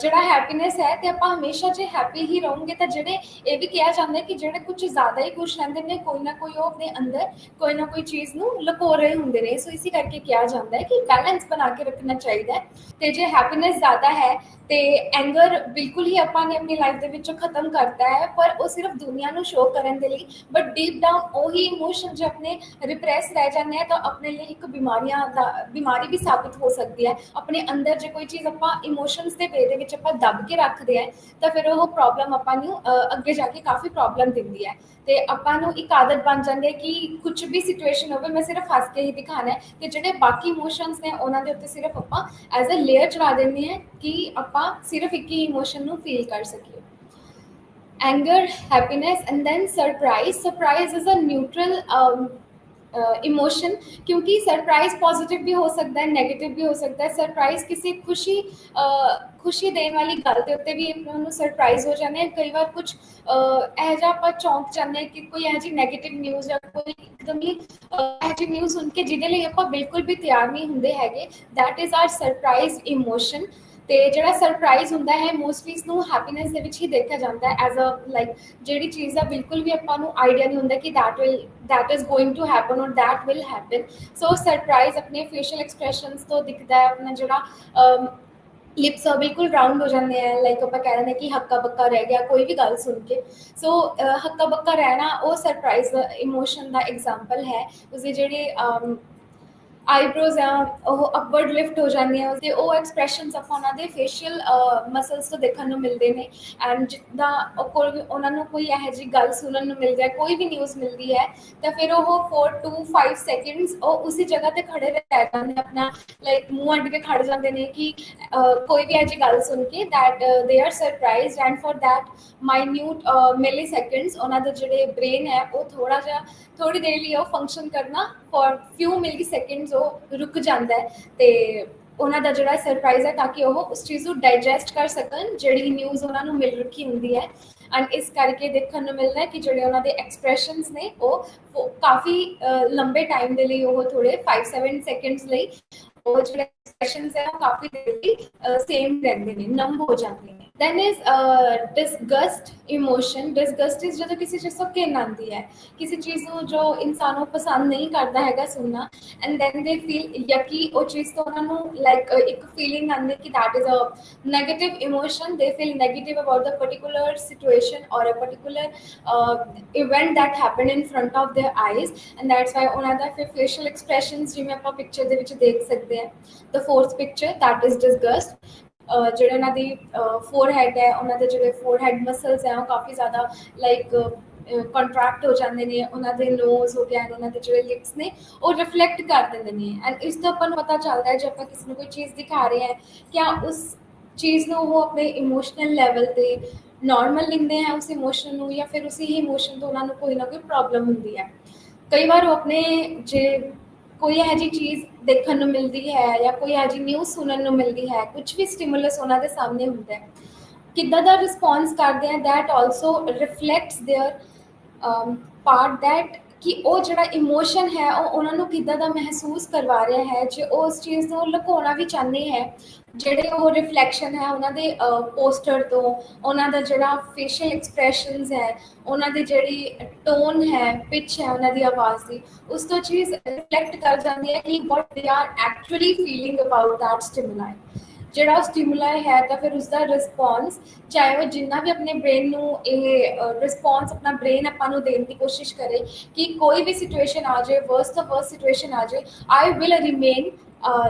ਜਿਹੜਾ ਹੈਪੀਨੈਸ ਹੈ ਤੇ ਆਪਾਂ ਹਮੇਸ਼ਾ ਜੇ ਹੈਪੀ ਹੀ ਰਹੋਗੇ ਤਾਂ ਜਿਹੜੇ ਇਹ ਵੀ ਕਿਹਾ ਜਾਂਦਾ ਹੈ ਕਿ ਜਿਹੜੇ ਕੁਝ ਜ਼ਿਆਦਾ ਹੀ ਖੁਸ਼ ਰਹਿੰਦੇ ਨੇ ਕੋਈ ਨਾ ਕੋਈ ਉਹ ਆਪਣੇ ਅੰਦਰ ਕੋਈ ਨਾ ਕੋਈ ਚੀਜ਼ ਨੂੰ ਲੁਕੋ ਰਹੇ ਹੁੰਦੇ ਨੇ। ਸੋ ਇਸੇ ਕਰਕੇ ਕਿਹਾ ਜਾਂਦਾ ਹੈ ਕਿ ਬੈਲੈਂਸ ਬਣਾ ਕੇ ਰੱਖਣਾ ਚਾਹੀਦਾ ਹੈ। ਤੇ ਜੇ ਹੈਪੀਨੈਸ ਜ਼ਿਆਦਾ ਹੈ ਤੇ ਐਂਗਰ ਬਿਲਕੁਲ ਹੀ ਆਪਾਂ ਨੇ ਆਪਣੀ ਲਾਈਫ ਦੇ ਵਿੱਚੋਂ ਖਤਮ ਕਰਤਾ ਹੈ, ਪਰ ਉਹ ਸਿਰਫ ਦੁਨੀਆ ਨੂੰ ਸ਼ੋ ਕਰਨ ਦੇ ਲਈ, ਬਟ ਡੀਪ ਡਾਊਨ ਉਹੀ ਇਮੋਸ਼ਨ ਜੇ ਆਪਣੇ ਰਿਪਰੈਸ ਰਹਿ ਜਾਂਦੇ ਆ ਤਾਂ ਆਪਣੇ ਲਈ ਇੱਕ ਬਿਮਾਰੀ ਵੀ ਸਾਬਿਤ ਹੋ ਸਕਦੀ ਹੈ। ਆਪਣੇ ਅੰਦਰ ਜੇ ਕੋਈ ਚੀਜ਼ ਆਪਾਂ ਇਮੋਸ਼ਨਸ ਦੇ ਵੇ ਦੇ ਵਿੱਚ ਆਪਾਂ ਦੱਬ ਕੇ ਰੱਖਦੇ ਆ ਤਾਂ ਫਿਰ ਉਹ ਪ੍ਰੋਬਲਮ ਆਪਾਂ ਨੂੰ ਅੱਗੇ ਜਾ ਕੇ ਕਾਫੀ ਪ੍ਰੋਬਲਮ ਦਿੰਦੀ ਹੈ। ਤੇ ਆਪਾਂ ਨੂੰ ਇੱਕ ਆਦਤ ਬਣ ਜਾਂਦੀ ਹੈ ਕਿ ਕੁਝ ਵੀ ਸਿਚੁਏਸ਼ਨ ਹੋਵੇ ਮੈਂ ਸਿਰਫ ਹੱਸ ਕੇ ਹੀ ਦਿਖਾਣਾ ਹੈ, ਤੇ ਜਿਹੜੇ ਬਾਕੀ ਇਮੋਸ਼ਨਸ ਨੇ ਉਹਨਾਂ ਦੇ ਉੱਤੇ ਸਿਰਫ ਆਪਾਂ ਐਜ਼ ਅ ਲੇਅਰ ਚੜਾ ਦਿੰਦੇ ਹਾਂ ਕਿ ਆਪਾਂ ਸਿਰਫ ਇੱਕ ਹੀ ਇਮੋਸ਼ਨ ਨੂੰ ਫੀਲ ਕਰ ਸਕੀਏ। anger, happiness, and then surprise. Surprise is a neutral emotion, क्योंकि सरप्राइज पॉजिटिव भी हो सकता है नैगेटिव भी हो सकता है। सरप्राइज किसी खुशी देने वाली गल के उत्ते भी उन्होंने सरप्राइज हो जाने। कई बार कुछ यह जा आप चौंक जाने कि कोई यह जी नैगेटिव न्यूज़ या कोई एकदम ही यह जी न्यूज़ सुन के जिहदे लई आपां बिल्कुल भी तैयार नहीं हुंदे हैगे, that is our surprise emotion. ਤੇ ਜਿਹੜਾ ਸਰਪ੍ਰਾਈਜ਼ ਹੁੰਦਾ ਹੈ ਮੋਸਟਲੀ ਇਸਨੂੰ ਹੈਪੀਨੈਸ ਦੇ ਵਿੱਚ ਹੀ ਦੇਖਿਆ ਜਾਂਦਾ ਹੈ ਐਜ਼ ਅ ਲਾਈਕ ਜਿਹੜੀ ਚੀਜ਼ ਦਾ ਬਿਲਕੁਲ ਵੀ ਆਪਾਂ ਨੂੰ ਆਈਡੀਆ ਨਹੀਂ ਹੁੰਦਾ ਕਿ that is going to happen or that will happen। So surprise ਆਪਣੇ ਫੇਸ਼ੀਅਲ ਐਕਸਪ੍ਰੈਸ਼ਨਸ ਤੋਂ ਦਿਖਦਾ ਹੈ, ਆਪਣਾ ਜਿਹੜਾ ਲਿਪਸ ਬਿਲਕੁਲ ਰਾਉਂਡ ਹੋ ਜਾਂਦੇ ਆ, ਲਾਈਕ ਆਪਾਂ ਕਹਿ ਦਿੰਦੇ ਕਿ ਹੱਕਾ ਬੱਕਾ ਰਹਿ ਗਿਆ ਕੋਈ ਵੀ ਗੱਲ ਸੁਣ ਕੇ। ਸੋ ਹੱਕਾ ਬੱਕਾ ਰਹਿਣਾ ਉਹ ਸਰਪ੍ਰਾਈਜ਼ ਇਮੋਸ਼ਨ ਦਾ ਐਗਜ਼ਾਮਪਲ ਹੈ। ਉਸਦੇ ਜਿਹੜੇ ਆਈਬ੍ਰੋਜ਼ ਆ ਉਹ ਅਪਵਰਡ ਲਿਫਟ ਹੋ ਜਾਂਦੀਆਂ ਤੇ ਉਹ ਐਕਸਪ੍ਰੈਸ਼ਨਸ ਆਪਾਂ ਉਹਨਾਂ ਦੇ ਫੇਸ਼ੀਅਲ ਮਸਲਸ ਤੋਂ ਦੇਖਣ ਨੂੰ ਮਿਲਦੇ ਨੇ। ਐਂਡ ਜਿੱਦਾਂ ਕੋਈ ਉਹਨਾਂ ਨੂੰ ਕੋਈ ਇਹੋ ਜਿਹੀ ਗੱਲ ਸੁਣਨ ਨੂੰ ਮਿਲ ਜਾਏ, ਕੋਈ ਵੀ ਨਿਊਜ਼ ਮਿਲਦੀ ਹੈ ਤਾਂ ਫਿਰ ਉਹ 4 to 5 ਸੈਕਿੰਡਸ ਉਹ ਉਸੇ ਜਗ੍ਹਾ ਤੇ ਖੜੇ ਰਹਿ ਜਾਂਦੇ, ਆਪਣਾ ਲਾਈਕ ਮੂੰਹ ਅੱਡ ਕੇ ਖੜ ਜਾਂਦੇ ਨੇ ਕਿ ਕੋਈ ਵੀ ਇਹੋ ਜਿਹੀ ਗੱਲ ਸੁਣ ਕੇ that they are surprised. And for that minute milliseconds ਉਹਨਾਂ ਦੇ ਜਿਹੜੇ ਬ੍ਰੇਨ ਹੈ ਉਹ ਥੋੜੀ ਦੇਰ ਲਈ ਉਹ ਫੰਕਸ਼ਨ ਕਰਨਾ ਫॉर ਫਿਊ ਮਿਲੀ ਸੈਕਿੰਡਸ ਉਹ ਰੁਕ ਜਾਂਦਾ ਹੈ ਤੇ ਉਹਨਾਂ ਦਾ ਜਿਹੜਾ ਸਰਪ੍ਰਾਈਜ਼ ਹੈ ਤਾਂ ਕਿ ਉਹ ਉਸ ਚੀਜ਼ ਨੂੰ ਡਾਈਜੈਸਟ ਕਰ ਸਕਣ ਜਿਹੜੀ ਨਿਊਜ਼ ਉਹਨਾਂ ਨੂੰ ਮਿਲ ਰੱਖੀ ਹੁੰਦੀ ਹੈ। ਐਂਡ ਇਸ ਕਰਕੇ ਦੇਖਣ ਨੂੰ ਮਿਲਦਾ ਹੈ ਕਿ ਜਿਹੜੇ ਉਹਨਾਂ ਦੇ ਐਕਸਪ੍ਰੈਸ਼ਨਸ ਨੇ ਉਹ ਕਾਫੀ ਲੰਬੇ ਟਾਈਮ ਦੇ ਲਈ ਉਹ ਥੋੜੇ 5-7 ਸੈਕਿੰਡਸ ਲਈ ਉਹ ਜਿਹੜੇ ਐਕਸਪ੍ਰੈਸ਼ਨਸ ਹੈ ਉਹ ਕਾਫੀ ਦੇਰ ਲਈ ਸੇਮ ਰਹਿੰਦੇ ਨੇ, ਨੰਬ ਹੋ ਜਾਂਦੇ ਨੇ। Then is disgust emotion. Disgust is ਜਦੋਂ ਕਿਸੇ ਚੀਜ਼ ਤੋਂ ਘਿਨ ਆਉਂਦੀ ਹੈ, ਕਿਸੇ ਚੀਜ਼ ਨੂੰ ਜੋ ਇਨਸਾਨ ਨੂੰ ਪਸੰਦ ਨਹੀਂ ਕਰਦਾ ਹੈਗਾ ਸੁਣਨਾ, ਐਂਡ ਦੈਨ ਦੇ ਫੀਲ ਯਕੀ ਉਹ ਚੀਜ਼ ਤੋਂ ਉਹਨਾਂ ਨੂੰ ਲਾਈਕ ਇੱਕ ਫੀਲਿੰਗ ਆਉਂਦੀ ਕਿ that is a negative emotion. They feel negative about the particular situation or a particular event that happen in front of their eyes. And that's why ਉਹਨਾਂ ਦਾ ਫਿਰ ਫੇਸ਼ੀਅਲ ਐਕਸਪ੍ਰੈਸ਼ਨਸ ਜਿਵੇਂ ਆਪਾਂ ਪਿਕਚਰ ਦੇ ਵਿੱਚ ਦੇਖ ਸਕਦੇ ਹਾਂ। ਦ ਫੋਰਥ ਪਿਕਚਰ ਦੈਟ ਇਜ਼ ਡਿਸਗਸਟ। ਜਿਹੜੇ ਉਹਨਾਂ ਦੀ ਫੋਰਹੈਡ ਹੈ, ਉਹਨਾਂ ਦੇ ਜਿਹੜੇ ਫੋਰਹੈਡ ਮਸਲਸ ਹੈ ਉਹ ਕਾਫੀ ਜ਼ਿਆਦਾ ਲਾਈਕ ਕੰਟਰੈਕਟ ਹੋ ਜਾਂਦੇ ਨੇ, ਉਹਨਾਂ ਦੇ ਨੋਜ਼ ਹੋ ਗਿਆ, ਉਹਨਾਂ ਦੇ ਜਿਹੜੇ ਲਿਪਸ ਨੇ ਉਹ ਰਿਫਲੈਕਟ ਕਰ ਦਿੰਦੇ ਨੇ। ਐਂਡ ਇਸ ਤੋਂ ਆਪਾਂ ਨੂੰ ਪਤਾ ਚੱਲਦਾ ਹੈ ਜੇ ਆਪਾਂ ਕਿਸੇ ਨੂੰ ਕੋਈ ਚੀਜ਼ ਦਿਖਾ ਰਹੇ ਹਾਂ ਕਿਆ ਉਸ ਚੀਜ਼ ਨੂੰ ਉਹ ਆਪਣੇ ਇਮੋਸ਼ਨਲ ਲੈਵਲ ਤੇ ਨॉर्मल ਲੈਂਦੇ हैं उस इमोशन ਨੂੰ ਜਾਂ ਫਿਰ ਉਸੇ ਹੀ ਇਮੋਸ਼ਨ ਤੋਂ ਉਹਨਾਂ ਨੂੰ ਕੋਈ ਨਾ ਕੋਈ ਪ੍ਰੋਬਲਮ ਹੁੰਦੀ ਹੈ। ਕਈ ਵਾਰ ਉਹ ਆਪਣੇ ਜੇ ਕੋਈ ਇਹੋ ਜਿਹੀ ਚੀਜ਼ ਦੇਖਣ ਨੂੰ ਮਿਲਦੀ ਹੈ ਜਾਂ ਕੋਈ ਇਹੋ ਜਿਹੀ ਨਿਊਜ਼ ਸੁਣਨ ਨੂੰ ਮਿਲਦੀ ਹੈ, ਕੁਝ ਵੀ ਸਟਿਮੂਲਸ ਉਹਨਾਂ ਦੇ ਸਾਹਮਣੇ ਹੁੰਦਾ ਹੈ, ਕਿੱਦਾਂ ਦਾ ਰਿਸਪੌਂਸ ਕਰਦੇ ਆ that also reflects their part that ਕਿ ਉਹ ਜਿਹੜਾ ਇਮੋਸ਼ਨ ਹੈ ਉਹ ਉਹਨਾਂ ਨੂੰ ਕਿੱਦਾਂ ਦਾ ਮਹਿਸੂਸ ਕਰਵਾ ਰਿਹਾ ਹੈ। ਜੇ ਉਹ ਉਸ ਚੀਜ਼ ਨੂੰ ਲੁਕਾਉਣਾ ਵੀ ਚਾਹੁੰਦੇ ਹੈ, ਜਿਹੜੇ ਉਹ ਰਿਫਲੈਕਸ਼ਨ ਹੈ ਉਹਨਾਂ ਦੇ ਪੋਸਟਰ ਤੋਂ, ਉਹਨਾਂ ਦਾ ਜਿਹੜਾ ਫੇਸ਼ੀਅਲ ਐਕਸਪ੍ਰੈਸ਼ਨਸ ਹੈ, ਉਹਨਾਂ ਦੀ ਜਿਹੜੀ ਟੋਨ ਹੈ, ਪਿਚ ਹੈ ਉਹਨਾਂ ਦੀ ਆਵਾਜ਼ ਦੀ, ਉਸ ਤੋਂ ਚੀਜ਼ ਰਿਫਲੈਕਟ ਕਰ ਜਾਂਦੀ ਹੈ ਕਿ what they are actually feeling about that stimuli. ਜਿਹੜਾ ਸਟਿਮੁਲਾਈ ਹੈ ਤਾਂ ਫਿਰ ਉਸਦਾ ਰਿਸਪੌਂਸ ਚਾਹੇ ਉਹ ਜਿੰਨਾ ਵੀ ਆਪਣੇ ਬ੍ਰੇਨ ਨੂੰ ਇਹ ਰਿਸਪੌਂਸ ਆਪਣਾ ਬ੍ਰੇਨ ਆਪਾਂ ਨੂੰ ਦੇਣ ਦੀ ਕੋਸ਼ਿਸ਼ ਕਰੇ ਕਿ ਕੋਈ ਵੀ ਸਿਚੁਏਸ਼ਨ ਆ ਜਾਏ, ਵਰਸਟ ਤੋਂ ਵਰਸਟ ਸਿਚੁਏਸ਼ਨ ਆ ਜਾਏ, I will remain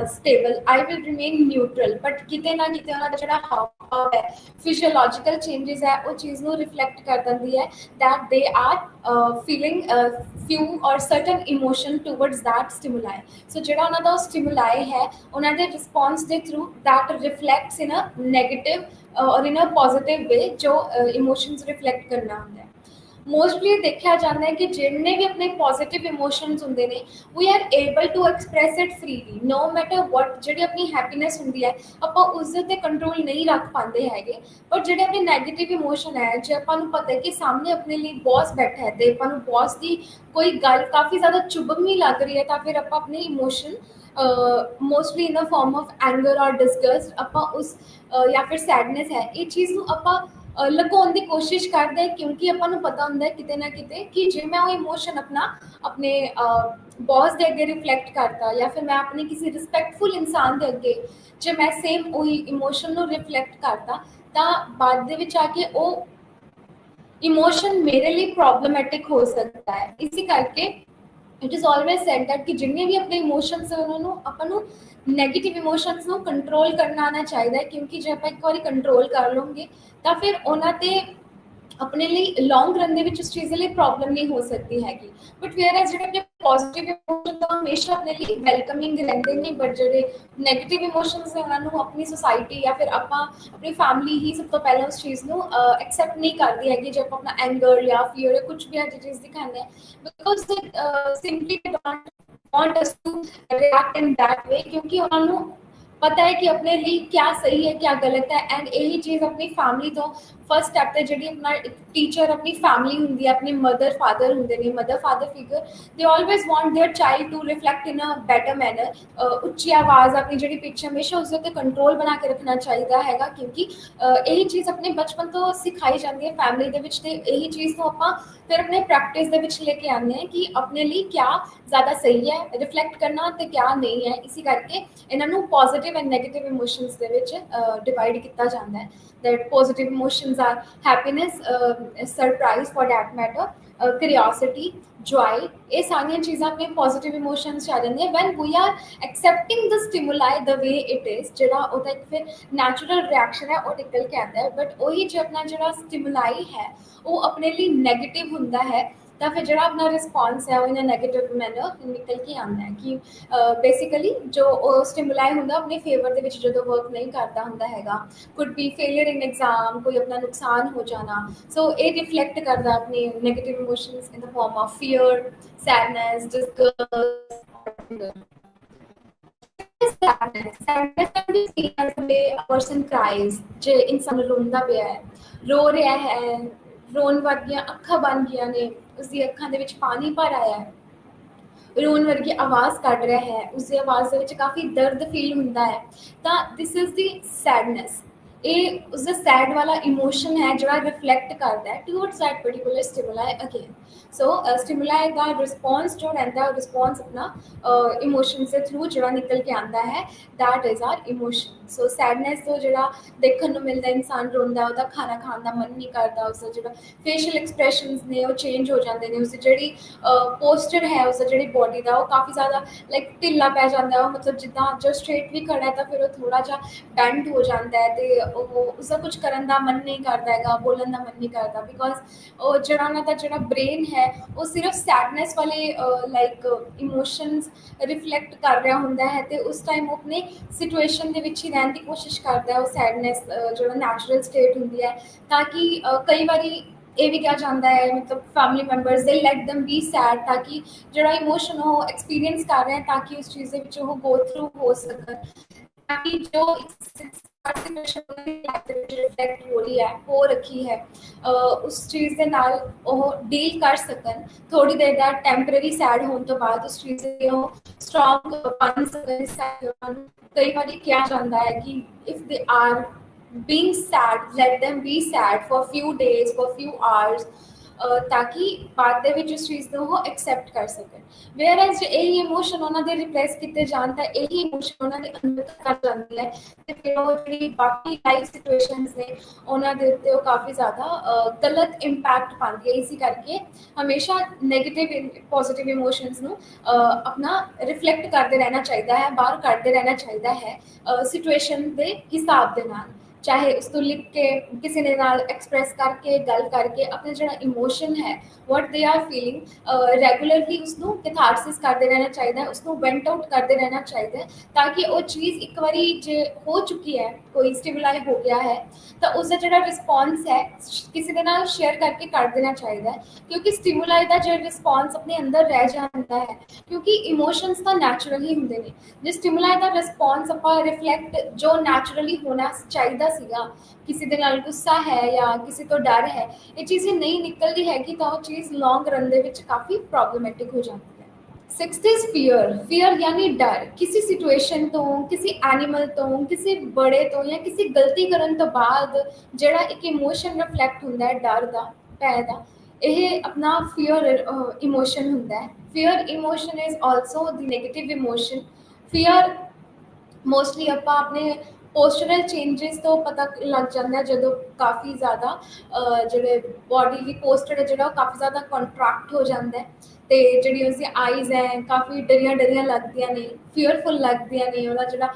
stable, I will remain neutral. But ਕਿਤੇ ਨਾ ਕਿਤੇ ਉਹਨਾਂ ਦਾ ਜਿਹੜਾ ਹਾਵ ਹੈ, ਫਿਜ਼ੀਓਲੋਜੀਕਲ ਚੇਂਜਸ ਹੈ, ਉਹ ਚੀਜ਼ ਨੂੰ ਰਿਫਲੈਕਟ ਕਰ ਦਿੰਦੀ ਹੈ that they are feeling few or certain emotion towards that stimuli। so ਜਿਹੜਾ ਉਹਨਾਂ ਦਾ stimuli ਹੈ ਉਹਨਾਂ ਦੇ response ਦੇ through that reflects in a negative or in a positive way ਜੋ emotions reflect ਕਰਨਾ ਹੁੰਦਾ ਹੈ। ਮੋਸਟਲੀ ਦੇਖਿਆ ਜਾਂਦਾ ਹੈ ਕਿ ਜਿੰਨੇ ਵੀ ਆਪਣੇ ਪੋਜ਼ਿਟਿਵ ਇਮੋਸ਼ਨਸ ਹੁੰਦੇ ਨੇ we are able to express it freely no matter what. ਜਿਹੜੀ ਆਪਣੀ ਹੈਪੀਨੈਸ ਹੁੰਦੀ ਹੈ ਆਪਾਂ ਉਸ ਦੇ ਉੱਤੇ ਕੰਟਰੋਲ ਨਹੀਂ ਰੱਖ ਪਾਉਂਦੇ ਹੈਗੇ, ਪਰ ਜਿਹੜੇ ਆਪਣੇ ਨੈਗੇਟਿਵ ਇਮੋਸ਼ਨ ਹੈ, ਜੇ ਆਪਾਂ ਨੂੰ ਪਤਾ ਹੈ ਕਿ ਸਾਹਮਣੇ ਆਪਣੇ ਲਈ ਬੌਸ ਬੈਠਾ ਹੈ ਤੇ ਆਪਾਂ ਨੂੰ ਬੌਸ ਦੀ ਕੋਈ ਗੱਲ ਕਾਫੀ ਜ਼ਿਆਦਾ ਚੁਭਵੀਂ ਲੱਗ ਰਹੀ ਹੈ ਤਾਂ ਫਿਰ ਆਪਾਂ ਆਪਣੇ emotion mostly in the farm of anger ਔਰ ਡਿਸਗਸਟ ਆਪਾਂ ਉਸ ਜਾਂ ਫਿਰ ਸੈਡਨੈਸ ਹੈ ਇਹ ਚੀਜ਼ ਨੂੰ ਆਪਾਂ ਲੁਕਾਉਣ ਦੀ ਕੋਸ਼ਿਸ਼ ਕਰਦੇ ਕਿਉਂਕਿ ਆਪਾਂ ਨੂੰ ਪਤਾ ਹੁੰਦਾ ਕਿਤੇ ਨਾ ਕਿਤੇ ਕਿ ਜੇ ਮੈਂ ਉਹ ਇਮੋਸ਼ਨ ਆਪਣੇ ਬੌਸ ਦੇ ਅੱਗੇ ਰਿਫਲੈਕਟ ਕਰਤਾ ਜਾਂ ਫਿਰ ਮੈਂ ਆਪਣੇ ਕਿਸੇ ਰਿਸਪੈਕਟਫੁਲ ਇਨਸਾਨ ਦੇ ਅੱਗੇ ਜੇ ਮੈਂ ਸੇਮ ਉਹੀ ਇਮੋਸ਼ਨ ਨੂੰ ਰਿਫਲੈਕਟ ਕਰਤਾ ਤਾਂ ਬਾਅਦ ਦੇ ਵਿੱਚ ਆ ਕੇ ਉਹ ਇਮੋਸ਼ਨ ਮੇਰੇ ਲਈ ਪ੍ਰੋਬਲਮੈਟਿਕ ਹੋ ਸਕਦਾ ਹੈ। ਇਸੇ ਕਰਕੇ it is always said that ਕਿ ਜਿੰਨੇ ਵੀ ਆਪਣੇ ਇਮੋਸ਼ਨਸ ਉਹਨਾਂ ਨੂੰ ਆਪਾਂ ਨੂੰ ਨੈਗੇਟਿਵ ਇਮੋਸ਼ਨਸ ਨੂੰ ਕੰਟਰੋਲ ਕਰਨਾ ਆਉਣਾ ਚਾਹੀਦਾ ਹੈ ਕਿਉਂਕਿ ਜੇ ਆਪਾਂ ਇੱਕ ਵਾਰੀ ਕੰਟਰੋਲ ਕਰ ਲਵਾਂਗੇ ਤਾਂ ਫਿਰ ਉਹਨਾਂ ਤੇ ਆਪਣੇ ਲਈ ਲੌਂਗ ਰਨ ਦੇ ਵਿੱਚ ਉਸ ਚੀਜ਼ ਲਈ ਪ੍ਰੋਬਲਮ ਨਹੀਂ ਹੋ ਸਕਦੀ ਹੈਗੀ। ਬਟ ਵੇਅਰ ਐਜ਼ ਜਿਹੜੇ ਆਪਣੇ ਪੋਜ਼ੀਟਿਵ ਇਮੋਸ਼ਨ ਤਾਂ ਹਮੇਸ਼ਾ ਆਪਣੇ ਲਈ ਵੈਲਕਮਿੰਗ ਰਹਿੰਦੇ ਨੇ, ਬਟ ਜਿਹੜੇ ਨੈਗੇਟਿਵ ਇਮੋਸ਼ਨਸ ਨੇ ਉਹਨਾਂ ਨੂੰ ਆਪਣੀ ਸੁਸਾਇਟੀ ਜਾਂ ਫਿਰ ਆਪਾਂ ਆਪਣੀ ਫੈਮਿਲੀ ਹੀ ਸਭ ਤੋਂ ਪਹਿਲਾਂ ਉਸ ਚੀਜ਼ ਨੂੰ ਐਕਸੈਪਟ ਨਹੀਂ ਕਰਦੀ ਹੈਗੀ ਜੇ ਆਪਾਂ ਆਪਣਾ ਐਂਗਰ ਜਾਂ ਫੀਅਰ ਜਾਂ ਕੁਝ ਵੀ ਅੱਜ ਚੀਜ਼ ਦਿਖਾਉਂਦੇ ਹਾਂ because simply don't want us to react in that way ਕਿਉਂਕਿ ਉਹਨਾਂ ਨੂੰ पता है कि अपने लिए क्या सही है क्या गलत है, एंड यही चीज़ अपनी फैमिली तो फर्स्ट स्टैप है जी अपना टीचर अपनी फैमिली होंगी है, अपने मदर फादर होंगे ने, mother father figure they always want their child to reflect in a better manner. उच्ची आवाज़ अपनी जी पिच हमेशा उस उत्ते कंट्रोल बना के रखना चाहिए हैगा, क्योंकि यही चीज़ अपने बचपन तो सिखाई जाती है फैमिली दे विच, ते यही चीज़ तो आप फिर अपने प्रैक्टिस दे विच लेके आने हैं कि अपने लिए क्या ज़्यादा सही है रिफ्लेक्ट करना तो क्या नहीं है। इसी करके इन्हों पॉजिटिव एंड नैगेटिव इमोशंस के डिवाइड किया जाता है। That positive emotions are happiness, surprise for that matter, curiosity, joy, ये सारिया चीज़ा अपने पॉजिटिव इमोशंस आ जाती when we are accepting the stimuli the way it is, जोड़ा एक फिर नैचुरल रिएक्शन है वो निकल के आता है। बट वही जो अपना जो स्टिमुलाई है वो अपने लिए नैगेटिव होंदा है, तो फिर जो अपना रिस्पॉन्स है वो इन नैगेटिव मैनर निकल के आता है कि बेसिकली जो स्टिमुलाई होंदा अपने फेवर के जो वर्क नहीं करता होंदा हैगा, could be failure in exam, कोई अपना नुकसान हो जाना। सो ये रिफ्लेक्ट करता अपने negative emotions in the form of fear, sadness, disgust. Sadness can be seen as the way a person cries, जे इंसान रोंदा पिया है, रो रहा है, रोन वर्गियां अखा बन गया ने, उसकी अखा दे विच पानी भर आया है, रोन वर्गी आवाज़ कढ़ रहा है, उसकी आवाज़ दे विच काफ़ी दर्द फील होंदा है, तो दिस इज़ दी सैडनेस। ये उसका सैड वाला इमोशन है जो रिफ्लेक्ट करता है towards that particular stimuli again. So stimuli का रिस्पॉन्स जो रहता है, रिस्पॉन्स अपना इमोशन से थ्रू जो निकल के आता है, that is our emotion. So sadness तो जो देखने को मिलता है, इंसान रोंदा, उसका खाना खाने का मन नहीं करता, उसका जो फेशियल एक्सप्रैशंस ने वो चेंज हो जाते हैं, उसकी जी पोस्टर है उसका जी बॉडी का वो काफ़ी ज़्यादा लाइक ढिला पै जाता है, मतलब जिदा जो स्ट्रेट भी खड़ा है तो फिर वो थोड़ा जा बेंड हो जाता है, तो उसका कुछ करने का मन नहीं करता है, बोलने का मन नहीं करता, बिकॉज जो उन्होंने जो ब्रेन है वो सिर्फ सैडनेस वाले लाइक इमोशंस रिफ्लैक्ट कर रहा होंगे है, तो उस टाइम वो अपने सिचुएशन के ही रहने की कोशिश करता है, वो सैडनेस जो नैचुरल स्टेट होंगी है, ताकि कई बारी ये भी कहा जाता है, मतलब family members they let them be sad, ताकि जो इमोशन हो एक्सपीरियंस कर रहे हैं ताकि उस चीज़ गो थ्रू हो सकन, ताकि जो रिफ्लेक्ट हो रही है हो रखी है उस चीज़ के नाल डील कर सकन, थोड़ी देर का टैंपरेरी सैड होने तो बाद उस चीज़ से स्ट्रॉन्ग बन सकन। कई बार किया जाता है कि if they are being sad, let them be sad for few days, for few hours, ताकि बाद ਦੇ ਵਿੱਚ ਉਸ ਚੀਜ਼ ਨੂੰ ਉਹ ਐਕਸੈਪਟ ਕਰ ਸਕਣ। ਵੇਅਰ ਐਜ਼ ਜੇ ਇਹੀ ਇਮੋਸ਼ਨ ਉਹਨਾਂ ਦੇ ਰਿਪਲੇਸ ਕੀਤੇ ਜਾਣ ਤਾਂ ਇਹੀ ਇਮੋਸ਼ਨ ਉਹਨਾਂ ਦੇ ਅੰਦਰ ਕਰ ਜਾਂਦੀ ਹੈ, ਤੇ ਫਿਰ ਉਹ ਜਿਹੜੀ ਬਾਕੀ ਲਾਈਫ ਸਿਚੁਏਸ਼ਨਸ ਨੇ ਉਹਨਾਂ ਦੇ ਉੱਤੇ ਉਹ ਕਾਫੀ ਜ਼ਿਆਦਾ ਗਲਤ ਇੰਪੈਕਟ ਪਾਉਂਦੀ ਹੈ। ਇਸੇ ਕਰਕੇ ਹਮੇਸ਼ਾ ਨੈਗੇਟਿਵ ਪੋਜ਼ਿਟਿਵ ਇਮੋਸ਼ਨਸ ਨੂੰ ਆਪਣਾ ਰਿਫਲੈਕਟ ਕਰਦੇ ਰਹਿਣਾ ਚਾਹੀਦਾ ਹੈ, ਬਾਹਰ ਕੱਢਦੇ ਰਹਿਣਾ ਚਾਹੀਦਾ ਹੈ ਸਿਚੁਏਸ਼ਨ ਦੇ ਹਿਸਾਬ ਦੇ ਨਾਲ, चाहे उसको लिख के किसी ने नाल एक्सप्रैस करके गल करके अपना जो इमोशन है what they are feeling regularly उसको कैथारसिस करते रहना चाहिए, उसको वेंट आउट करते रहना चाहिए, ताकि वो चीज़ एक बारी जो हो चुकी है, कोई स्टिमुलाई हो गया है, तो उसका जो रिस्पॉन्स है किसी के नाल शेयर करके कर देना चाहिए, क्योंकि स्टिमुलाई का जो रिस्पॉन्स अपने अंदर रह जाता है, क्योंकि इमोशंस तो नैचुरल ही होंगे ने, जो स्टिमुलाई का रिस्पॉन्स आप रिफ्लैक्ट जो नैचुरली होना चाहिए सीगा, किसी दे नाल गुस्सा है या किसी तो डर है, ये चीज़ें नहीं निकलती हैगी तो वो चीज़ लॉन्ग रन दे विच काफ़ी प्रॉब्लमैटिक हो जाती है। Sixth is fear. फियर यानी डर, किसी सिचुएशन तो, किसी एनिमल तो, किसी बड़े तो या किसी गलती करने तो बाद जड़ा एक इमोशन रिफ्लैक्ट होंदा है डर का भय का, यह अपना फियर इमोशन होंदा है। Fear emotion is also the negative emotion. Fear mostly आप अपने पोस्चरल चेंजेस तो पता लग जाता है जो काफ़ी ज़्यादा जो बॉडी की पोस्टर है जो काफ़ी ज़्यादा कॉन्ट्रैक्ट हो जाता है, तो जी उसकी आईज़ है काफ़ी डरिया डरिया लगदियाँ ने, फियरफुल लगदियाँ ने, वह जो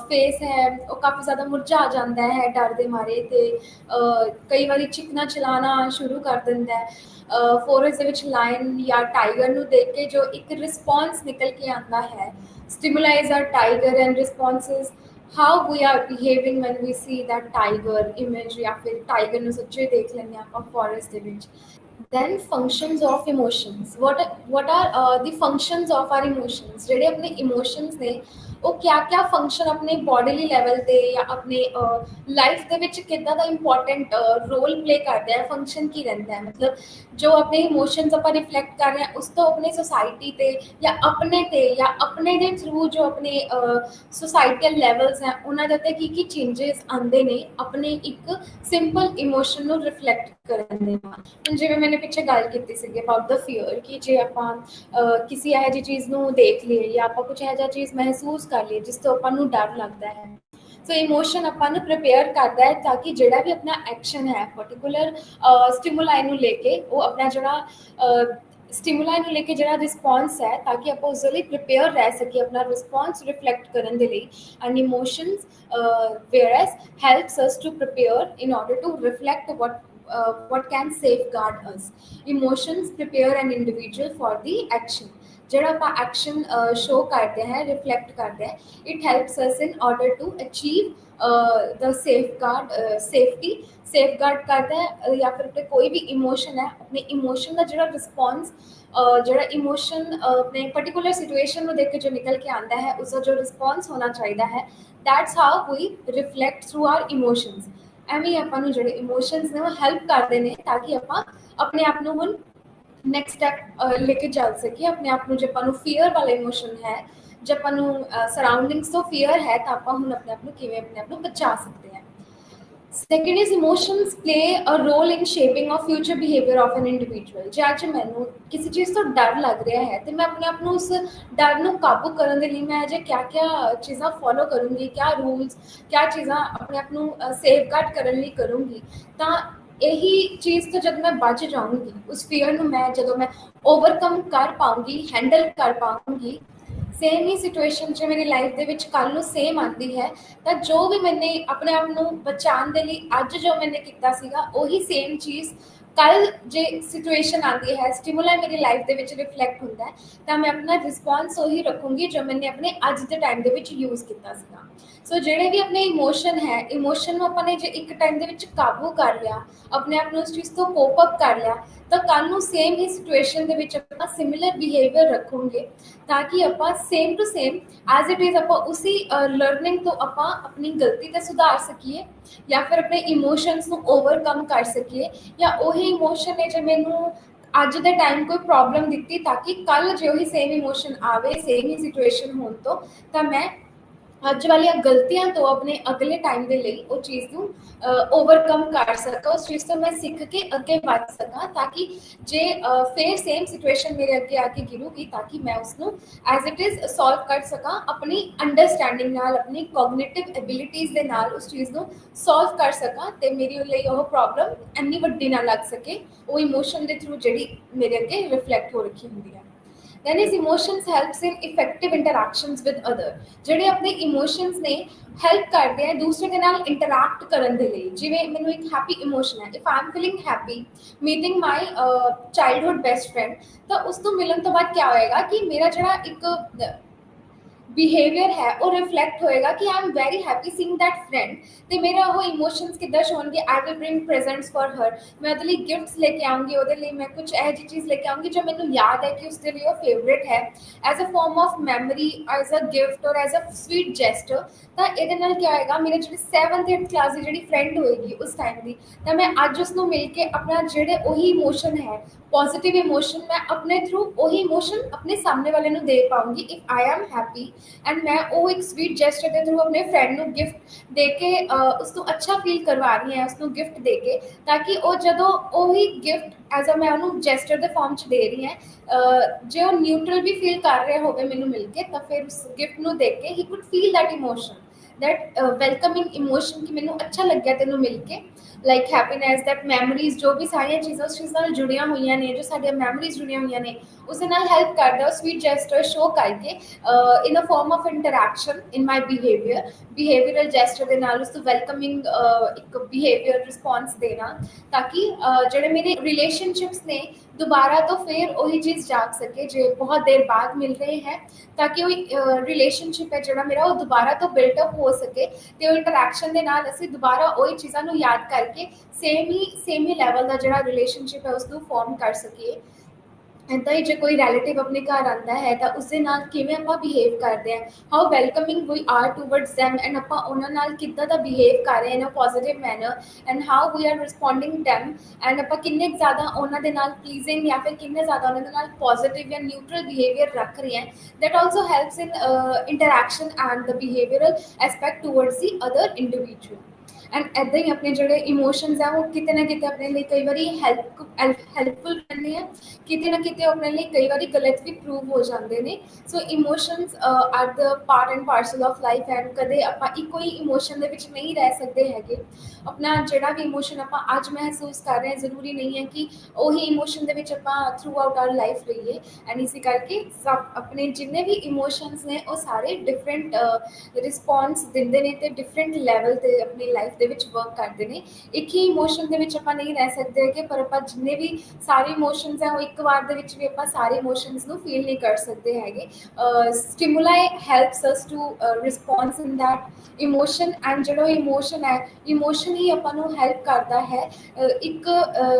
फेस है वो काफ़ी ज़्यादा मुरझा जाता है डर के मारे, तो कई बार चिकना चलाना शुरू कर देता है। फॉरेस्ट के लायन या टाइगर को देख के जो एक रिस्पॉन्स निकल के आता है, stimulus are trigger and responses how we are behaving when we see that tiger image या फिर tiger ਨੂੰ ਸੱਚੇ ਦੇਖ ਲੈਂਦੇ ਆਪਾਂ forest ਦੇ ਵਿੱਚ। then functions of emotions, what are the functions of our emotions, ਜਿਹੜੇ ਆਪਣੇ emotions ਨੇ ਉਹ क्या ਫੰਕਸ਼ਨ ਆਪਣੇ ਬੋਡੀਲੀ ਲੈਵਲ ਤੇ ਜਾਂ ਆਪਣੇ ਲਾਈਫ ਦੇ ਵਿੱਚ ਕਿੱਦਾਂ ਦਾ ਇੰਪੋਰਟੈਂਟ ਰੋਲ ਪਲੇ ਕਰਦਾ ਹੈ, ਫੰਕਸ਼ਨ ਕੀ ਰਹਿੰਦਾ ਹੈ। ਮਤਲਬ ਜੋ ਆਪਣੇ ਇਮੋਸ਼ਨਸ ਆਪਾਂ ਰਿਫਲੈਕਟ ਕਰ ਰਹੇ ਹਾਂ ਉਸ ਤੋਂ ਆਪਣੇ ਸੋਸਾਇਟੀ ਤੇ ਜਾਂ ਆਪਣੇ ਦੇ ਥਰੂ ਜੋ ਆਪਣੇ ਸੋਸਾਈਟਲ ਲੈਵਲਸ ਹੈ ਉਹਨਾਂ ਦੇ ਉੱਤੇ ਕੀ ਚੇਂਜਸ ਆਉਂਦੇ ਨੇ ਆਪਣੇ ਇੱਕ ਸਿੰਪਲ ਇਮੋਸ਼ਨ ਨੂੰ ਰਿਫਲੈਕਟ ਕਰਨ ਦੇ ਨਾਲ। ਹੁਣ ਜਿਵੇਂ ਮੈंने ਪਿੱਛੇ ਗੱਲ ਕੀਤੀ ਸੀਗੀ ਅਬਾਊਟ ਦ ਫੀਅਰ ਕਿ ਜੇ ਆਪਾਂ ਕਿਸੇ ਇਹੋ ਜਿਹੀ ਚੀਜ਼ ਨੂੰ ਦੇਖ ਲਈਏ ਜਾਂ ਆਪਾਂ ਕੁਝ ਇਹੋ ਜਿਹਾ ਚੀਜ਼ ਮਹਿਸੂਸ ਕਰ ਲਈਏ ਜਿਸ ਤੋਂ ਆਪਾਂ ਨੂੰ ਡਰ ਲੱਗਦਾ ਹੈ। ਸੋ ਇਮੋਸ਼ਨ ਆਪਾਂ ਨੂੰ ਪ੍ਰਿਪੇਅਰ ਕਰਦਾ ਹੈ ਤਾਂ ਕਿ ਜਿਹੜਾ ਵੀ ਆਪਣਾ ਐਕਸ਼ਨ ਹੈ ਪਰਟੀਕੂਲਰ ਸਟਿਮੂਲਾਈ ਨੂੰ ਲੈ ਕੇ ਉਹ ਆਪਣਾ ਜਿਹੜਾ ਸਟਿਮੂਲਾਈ ਨੂੰ ਲੈ ਕੇ ਜਿਹੜਾ ਰਿਸਪੌਂਸ ਹੈ ਤਾਂ ਕਿ ਆਪਾਂ ਉਸ ਦੇ ਲਈ ਪ੍ਰਿਪੇਅਰ ਰਹਿ ਸਕੀਏ ਆਪਣਾ ਰਿਸਪੌਂਸ ਰਿਫਲੈਕਟ ਕਰਨ ਦੇ ਲਈ। And emotions whereas helps us to prepare in order to reflect what can safeguard us. Emotions prepare an individual for the action. ਜਿਹੜਾ ਆਪਾਂ ਐਕਸ਼ਨ ਸ਼ੋ ਕਰਦੇ हैं रिफ्लेक्ट करते हैं, it helps us in order to achieve the safety safeguard करता है। या फिर अपने कोई भी इमोशन है अपने इमोशन का ਜਿਹੜਾ ਰਿਸਪੌਂਸ ਜਿਹੜਾ ਇਮੋਸ਼ਨ ਆਪਣੇ ਪਰਟੀਕੂਲਰ ਸਿਚੁਏਸ਼ਨ ਨੂੰ ਦੇਖ ਕੇ ਜੋ ਨਿਕਲ ਕੇ ਆਉਂਦਾ ਹੈ ਉਸਦਾ ਜੋ ਰਿਸਪੌਂਸ ਹੋਣਾ ਚਾਹੀਦਾ ਹੈ, that's how we reflect through our emotions। ਐਵੇਂ ਆਪਾਂ ਨੂੰ ਜਿਹੜੇ ਇਮੋਸ਼ਨਸ ਨੇ ਉਹ ਹੈਲਪ ਕਰਦੇ ਨੇ ਤਾਂ ਕਿ ਆਪਾਂ ਆਪਣੇ ਆਪ ਨੂੰ ਹੁਣ ਨੈਕਸਟ ਸਟੈਪ ਲੈ ਕੇ ਚੱਲ ਸਕੀਏ। ਆਪਣੇ ਆਪ ਨੂੰ ਜੇ ਆਪਾਂ ਨੂੰ ਫੀਅਰ ਵਾਲਾ ਇਮੋਸ਼ਨ ਹੈ, ਜੇ ਆਪਾਂ ਨੂੰ ਸਰਾਊਂਡਿੰਗਸ ਤੋਂ ਫੀਅਰ ਹੈ ਤਾਂ ਆਪਾਂ ਹੁਣ ਆਪਣੇ ਆਪ ਨੂੰ ਕਿਵੇਂ ਆਪਣੇ ਆਪ ਨੂੰ ਬਚਾ ਸਕਦੇ ਹਾਂ। Second is emotions play a role in shaping of future behaviour of an individual. ਜੇ ਅੱਜ ਮੈਨੂੰ ਕਿਸੇ ਚੀਜ਼ ਤੋਂ ਡਰ ਲੱਗ ਰਿਹਾ ਹੈ ਤੇ ਮੈਂ ਆਪਣੇ ਆਪ ਨੂੰ ਉਸ ਡਰ ਨੂੰ ਕਾਬੂ ਕਰਨ ਦੇ ਲਈ ਮੈਂ ਅਜੇ ਕਿਆ ਚੀਜ਼ਾਂ ਫੋਲੋ ਕਰੂੰਗੀ, ਕਿਆ ਰੂਲਸ ਕਿਆ ਚੀਜ਼ਾਂ ਆਪਣੇ ਆਪ ਨੂੰ ਸੇਫਗਾਰਡ ਕਰਨ ਲਈ ਕਰੂੰਗੀ, ਤਾਂ ਇਹੀ ਚੀਜ਼ ਤੋਂ ਜਦ ਮੈਂ ਬਚ ਜਾਊਂਗੀ ਉਸ ਫੀਅਰ ਨੂੰ ਮੈਂ ਜਦੋਂ ਮੈਂ ਓਵਰਕਮ ਕਰ ਪਾਉਂਗੀ, ਹੈਂਡਲ ਕਰ ਪਾਉਂਗੀ, ਸੇਮ ਹੀ ਸਿਚੁਏਸ਼ਨ ਜੇ ਮੇਰੀ ਲਾਈਫ ਦੇ ਵਿੱਚ ਕੱਲ੍ਹ ਨੂੰ ਸੇਮ ਆਉਂਦੀ ਹੈ ਤਾਂ ਜੋ ਵੀ ਮੈਨੇ ਆਪਣੇ ਆਪ ਨੂੰ ਬਚਾਉਣ ਦੇ ਲਈ ਅੱਜ ਜੋ ਮੈਨੇ ਕੀਤਾ ਸੀਗਾ ਉਹੀ ਸੇਮ ਚੀਜ਼ ਕੱਲ ਜੇ ਸਿਚੁਏਸ਼ਨ ਆਉਂਦੀ ਹੈ, ਸਟਿਮੂਲਾ ਮੇਰੀ ਲਾਈਫ ਦੇ ਵਿੱਚ ਰਿਫਲੈਕਟ ਹੁੰਦਾ ਹੈ ਤਾਂ ਮੈਂ ਆਪਣਾ ਰਿਸਪੌਂਸ ਉਹੀ ਰੱਖੂੰਗੀ ਜੋ ਮੈਨੇ ਆਪਣੇ ਅੱਜ ਦੇ ਟਾਈਮ ਦੇ ਵਿੱਚ ਯੂਜ਼ ਕੀਤਾ ਸੀਗਾ। ਸੋ ਜਿਹੜੇ ਵੀ ਆਪਣੇ ਇਮੋਸ਼ਨ ਹੈ, ਇਮੋਸ਼ਨ ਨੂੰ ਆਪਾਂ ਨੇ ਜੇ ਇੱਕ ਟਾਈਮ ਦੇ ਵਿੱਚ ਕਾਬੂ ਕਰ ਲਿਆ, ਆਪਣੇ ਆਪ ਨੂੰ ਉਸ ਚੀਜ਼ ਤੋਂ ਕੋਪ ਅਪ ਕਰ ਲਿਆ, ਤਾਂ ਕੱਲ੍ਹ ਨੂੰ ਸੇਮ ਹੀ ਸਿਚੁਏਸ਼ਨ ਦੇ ਵਿੱਚ ਆਪਾਂ ਸਿਮਿਲਰ ਬਿਹੇਵੀਅਰ ਰੱਖੋਗੇ ਤਾਂ ਕਿ ਆਪਾਂ same to same as it is ਆਪਾਂ ਉਸੀ ਲਰਨਿੰਗ ਤੋਂ ਆਪਾਂ ਆਪਣੀ ਗਲਤੀ ਤੇ ਸੁਧਾਰ ਸਕੀਏ ਜਾਂ ਫਿਰ ਆਪਣੇ ਇਮੋਸ਼ਨਸ ਨੂੰ ਓਵਰਕਮ ਕਰ ਸਕੀਏ। ਜਾਂ ਉਹੀ ਇਮੋਸ਼ਨ ਨੇ ਜੇ ਮੈਨੂੰ ਅੱਜ ਦੇ ਟਾਈਮ ਕੋਈ ਪ੍ਰੋਬਲਮ ਦਿੱਤੀ ਤਾਂ ਕਿ ਕੱਲ੍ਹ ਜੇ ਉਹੀ ਸੇਮ ਇਮੋਸ਼ਨ ਆਵੇ ਸੇਮ ਹੀ ਸਿਚੁਏਸ਼ਨ ਹੋਣ ਤੋਂ ਤਾਂ ਮੈਂ ਅੱਜ ਵਾਲੀਆਂ ਗਲਤੀਆਂ ਤੋਂ ਆਪਣੇ ਅਗਲੇ ਟਾਈਮ ਦੇ ਲਈ ਉਹ ਚੀਜ਼ ਨੂੰ ਓਵਰਕਮ ਕਰ ਸਕਾਂ, ਉਸ ਚੀਜ਼ ਤੋਂ ਮੈਂ ਸਿੱਖ ਕੇ ਅੱਗੇ ਵੱਧ ਸਕਾਂ ਤਾਂ ਕਿ ਜੇ ਫਿਰ ਸੇਮ ਸਿਚੁਏਸ਼ਨ ਮੇਰੇ ਅੱਗੇ ਆ ਕੇ ਗਿਰੂਗੀ ਤਾਂ ਕਿ ਮੈਂ ਉਸਨੂੰ ਐਜ਼ ਇਟ ਇਜ਼ ਸੋਲਵ ਕਰ ਸਕਾਂ ਆਪਣੀ ਅੰਡਰਸਟੈਂਡਿੰਗ ਨਾਲ, ਆਪਣੀ ਕੋਗਨੀਟਿਵ ਐਬਿਲਿਟੀਜ਼ ਦੇ ਨਾਲ ਉਸ ਚੀਜ਼ ਨੂੰ ਸੋਲਵ ਕਰ ਸਕਾਂ ਤੇ ਮੇਰੀ ਲਈ ਉਹ ਪ੍ਰੋਬਲਮ ਇੰਨੀ ਵੱਡੀ ਨਾ ਲੱਗ ਸਕੇ ਉਹ ਇਮੋਸ਼ਨ ਦੇ ਥਰੂ ਜਿਹੜੀ ਮੇਰੇ ਅੱਗੇ ਰਿਫਲੈਕਟ ਹੋ ਰੱਖੀ ਹੁੰਦੀ ਹੈ। then his emotions helps in effective interactions with other। ਜਿਹੜੇ ਆਪਣੇ ਇਮੋਸ਼ਨਸ ਨੇ ਹੈਲਪ ਕਰਦੇ ਆ ਦੂਸਰੇ ਦੇ ਨਾਲ ਇੰਟਰੈਕਟ ਕਰਨ ਦੇ ਲਈ। ਜਿਵੇਂ ਮੈਨੂੰ ਇੱਕ ਹੈਪੀ ਇਮੋਸ਼ਨ ਹੈ, if I am feeling happy meeting my childhood best friend, ਤਾਂ ਉਸ ਤੋਂ ਮਿਲਣ ਤੋਂ ਬਾਅਦ ਕਿਆ ਹੋਏਗਾ ਕਿ ਮੇਰਾ ਜਿਹੜਾ ਇੱਕ ਬਿਹੇਵੀਅਰ ਹੈ ਉਹ ਰਿਫਲੈਕਟ ਹੋਏਗਾ ਕਿ I am very happy seeing that friend. ਤੇ ਮੇਰਾ ਉਹ ਇਮੋਸ਼ਨਸ ਕਿੱਦਾਂ ਸ਼ੋਣਗੇ, I will bring presents for her, ਮੈਂ ਉਹਦੇ ਲਈ ਗਿਫਟਸ ਲੈ ਕੇ ਆਉਂਗੀ, ਉਹਦੇ ਲਈ ਮੈਂ ਕੁਝ ਇਹੋ ਜਿਹੀ ਚੀਜ਼ ਲੈ ਕੇ ਆਉਂਗੀ ਜੋ ਮੈਨੂੰ ਯਾਦ ਹੈ ਕਿ ਉਸਦੇ ਲਈ ਉਹ ਫੇਵਰੇਟ ਹੈ, as a form of memory, as a gift or as a sweet gesture. ਤਾਂ ਇਹਦੇ ਨਾਲ ਕੀ ਹੋਏਗਾ, ਮੇਰੇ ਜਿਹੜੀ 7th 8th ਕਲਾਸ ਦੀ ਜਿਹੜੀ ਫਰੈਂਡ ਹੋਏਗੀ ਉਸ ਟਾਈਮ ਦੀ, ਤਾਂ ਮੈਂ ਅੱਜ ਉਸਨੂੰ ਮਿਲ ਕੇ ਆਪਣਾ ਜਿਹੜੇ ਉਹੀ ਇਮੋਸ਼ਨ ਹੈ ਪੋਜ਼ੀਟਿਵ ਇਮੋਸ਼ਨ ਮੈਂ ਆਪਣੇ ਥਰੂ ਉਹੀ ਇਮੋਸ਼ਨ ਆਪਣੇ ਸਾਹਮਣੇ ਵਾਲੇ ਨੂੰ ਦੇ ਪਾਉਂਗੀ if I am happy. And ਮੈਂ ਉਹ ਇੱਕ ਸਵੀਟ ਜੈਸਟਰ ਦੇ ਥਰੂ ਆਪਣੇ ਫਰੈਂਡ ਨੂੰ ਗਿਫਟ ਦੇ ਕੇ ਉਸ ਨੂੰ ਅੱਛਾ ਫੀਲ ਕਰਵਾ ਰਹੀ ਹਾਂ, ਉਸ ਨੂੰ ਗਿਫਟ ਦੇ ਕੇ, ਤਾਂ ਕਿ ਉਹ ਜਦੋਂ ਉਹੀ ਗਿਫਟ ਐਜ਼ ਅ ਮੈਂ ਉਹਨੂੰ ਜੈਸਟਰ ਦੇ ਫਾਰਮ 'ਚ ਦੇ ਰਹੀ ਹਾਂ, ਜੇ ਉਹ ਨਿਊਟਰਲ ਵੀ ਫੀਲ ਕਰ ਰਿਹਾ ਹੋਵੇ ਮੈਨੂੰ ਮਿਲ ਕੇ, ਤਾਂ ਫਿਰ ਉਸ ਗਿਫਟ ਨੂੰ ਦੇਖ ਕੇ he could feel that emotion, that welcoming emotion ਕਿ ਮੈਨੂੰ ਅੱਛਾ ਲੱਗਿਆ ਤੈਨੂੰ ਮਿਲ ਕੇ, ਲਾਈਕ ਹੈਪੀਨੈਸ, ਦੈਟ ਮੈਮਰੀਜ਼, ਜੋ ਵੀ ਸਾਰੀਆਂ ਚੀਜ਼ਾਂ ਉਸ ਚੀਜ਼ ਨਾਲ ਜੁੜੀਆਂ ਹੋਈਆਂ ਨੇ, ਜੋ ਸਾਡੀਆਂ ਮੈਮਰੀਜ਼ ਜੁੜੀਆਂ ਹੋਈਆਂ ਨੇ ਉਸਦੇ ਨਾਲ ਹੈਲਪ ਕਰਦਾ ਉਹ ਸਵੀਟ ਜੈਸਟਰ ਸ਼ੋ ਕਰਕੇ in a form of interaction in my behavioural gesture ਦੇ ਨਾਲ ਉਸ ਤੋਂ ਵੈਲਕਮਿੰਗ ਇੱਕ ਬਿਹੇਵੀਅਰ ਰਿਸਪੌਂਸ ਦੇਣਾ, ਤਾਂ ਕਿ ਜਿਹੜੇ ਮੇਰੇ ਰਿਲੇਸ਼ਨਸ਼ਿਪਸ ਨੇ ਦੁਬਾਰਾ ਤੋਂ ਫਿਰ ਉਹੀ ਚੀਜ਼ ਜਾਗ ਸਕੇ ਜੇ ਬਹੁਤ ਦੇਰ ਬਾਅਦ ਮਿਲ ਰਹੇ ਹੈ, ਤਾਂ ਕਿ ਉਹ ਰਿਲੇਸ਼ਨਸ਼ਿਪ ਹੈ ਜਿਹੜਾ ਮੇਰਾ ਉਹ ਦੁਬਾਰਾ ਤੋਂ ਬਿਲਟਅਪ ਹੋ ਸਕੇ ਤੇ ਉਹ ਇੰਟਰੈਕਸ਼ਨ ਦੇ ਨਾਲ ਅਸੀਂ ਦੁਬਾਰਾ ਉਹੀ ਚੀਜ਼ਾਂ ਨੂੰ ਯਾਦ ਕਰਕੇ ਸੇਮ ਹੀ ਲੈਵਲ ਦਾ ਜਿਹੜਾ ਰਿਲੇਸ਼ਨਸ਼ਿਪ ਹੈ ਉਸ ਨੂੰ ਫਾਰਮ ਕਰ ਸਕੀਏ। ਇੱਦਾਂ ਹੀ ਜੇ ਕੋਈ ਰਿਲੇਟਿਵ ਆਪਣੇ ਘਰ ਆਉਂਦਾ ਹੈ ਤਾਂ ਉਸਦੇ ਨਾਲ ਕਿਵੇਂ ਆਪਾਂ ਬਿਹੇਵ ਕਰਦੇ ਹਾਂ, how welcoming we are towards them, and ਆਪਾਂ ਉਹਨਾਂ ਨਾਲ ਕਿੱਦਾਂ ਦਾ ਬਿਹੇਵ ਕਰ ਰਹੇ ਹਾਂ in a positive manner, and how we are responding them, and ਆਪਾਂ ਕਿੰਨੇ ਜ਼ਿਆਦਾ ਉਹਨਾਂ ਦੇ ਨਾਲ ਪਲੀਜ਼ਿੰਗ ਜਾਂ ਫਿਰ ਕਿੰਨੇ ਜ਼ਿਆਦਾ ਉਹਨਾਂ ਦੇ ਨਾਲ ਪੋਜ਼ਿਟਿਵ ਜਾਂ ਨਿਊਟਰਲ ਬਿਹੇਵੀਅਰ ਰੱਖ ਰਹੇ ਹਾਂ, that also helps in interaction and the behavioral aspect towards the other individual। And ਇੱਦਾਂ ਹੀ ਆਪਣੇ ਜਿਹੜੇ ਇਮੋਸ਼ਨਸ ਆ ਉਹ ਕਿਤੇ ਨਾ ਕਿਤੇ ਆਪਣੇ ਲਈ ਕਈ ਵਾਰੀ ਹੈਲਪਫੁਲ ਰਹਿੰਦੇ ਆ, ਕਿਤੇ ਨਾ ਕਿਤੇ ਉਹ ਆਪਣੇ ਲਈ ਕਈ ਵਾਰੀ ਗਲਤ ਵੀ ਪ੍ਰੂਵ ਹੋ ਜਾਂਦੇ ਨੇ। So emotions are the part and parcel of life, and ਕਦੇ ਆਪਾਂ ਇੱਕੋ ਹੀ ਇਮੋਸ਼ਨ ਦੇ ਵਿੱਚ ਨਹੀਂ ਰਹਿ ਸਕਦੇ ਹੈਗੇ। ਆਪਣਾ ਜਿਹੜਾ ਵੀ ਇਮੋਸ਼ਨ ਆਪਾਂ ਅੱਜ ਮਹਿਸੂਸ ਕਰ ਰਹੇ ਹਾਂ ਜ਼ਰੂਰੀ ਨਹੀਂ ਹੈ ਕਿ ਉਹੀ ਇਮੋਸ਼ਨ ਦੇ ਵਿੱਚ ਆਪਾਂ ਥਰੂ ਆਊਟ ਆਰ ਲਾਈਫ ਰਹੀਏ। ਐਂਡ ਇਸੇ ਕਰਕੇ ਸਭ ਆਪਣੇ ਜਿੰਨੇ ਵੀ ਇਮੋਸ਼ਨਸ ਨੇ ਉਹ ਸਾਰੇ ਡਿਫਰੈਂਟ ਰਿਸਪੌਂਸ ਦਿੰਦੇ ਨੇ ਅਤੇ ਡਿਫਰੈਂਟ ਲੈਵਲ 'ਤੇ ਆਪਣੀ ਲਾਈਫ ਦੇ ਵਿੱਚ ਵਰਕ ਕਰਦੇ ਨੇ। ਇੱਕ ਹੀ ਇਮੋਸ਼ਨ ਦੇ ਵਿੱਚ ਆਪਾਂ ਨਹੀਂ ਰਹਿ ਸਕਦੇ ਹੈਗੇ, ਪਰ ਆਪਾਂ ਜਿੰਨੇ ਵੀ ਸਾਰੇ ਇਮੋਸ਼ਨਸ ਹੈ ਉਹ ਇੱਕ ਵਾਰ ਦੇ ਵਿੱਚ ਵੀ ਆਪਾਂ ਸਾਰੇ ਇਮੋਸ਼ਨਸ ਨੂੰ ਫੀਲ ਨਹੀਂ ਕਰ ਸਕਦੇ ਹੈਗੇ। Stimuli helps us to response in that emotion, and ਜਿਹੜਾ ਇਮੋਸ਼ਨ ਹੈ ਇਮੋਸ਼ਨ ਹੀ ਆਪਾਂ ਨੂੰ ਹੈਲਪ ਕਰਦਾ ਹੈ ਇੱਕ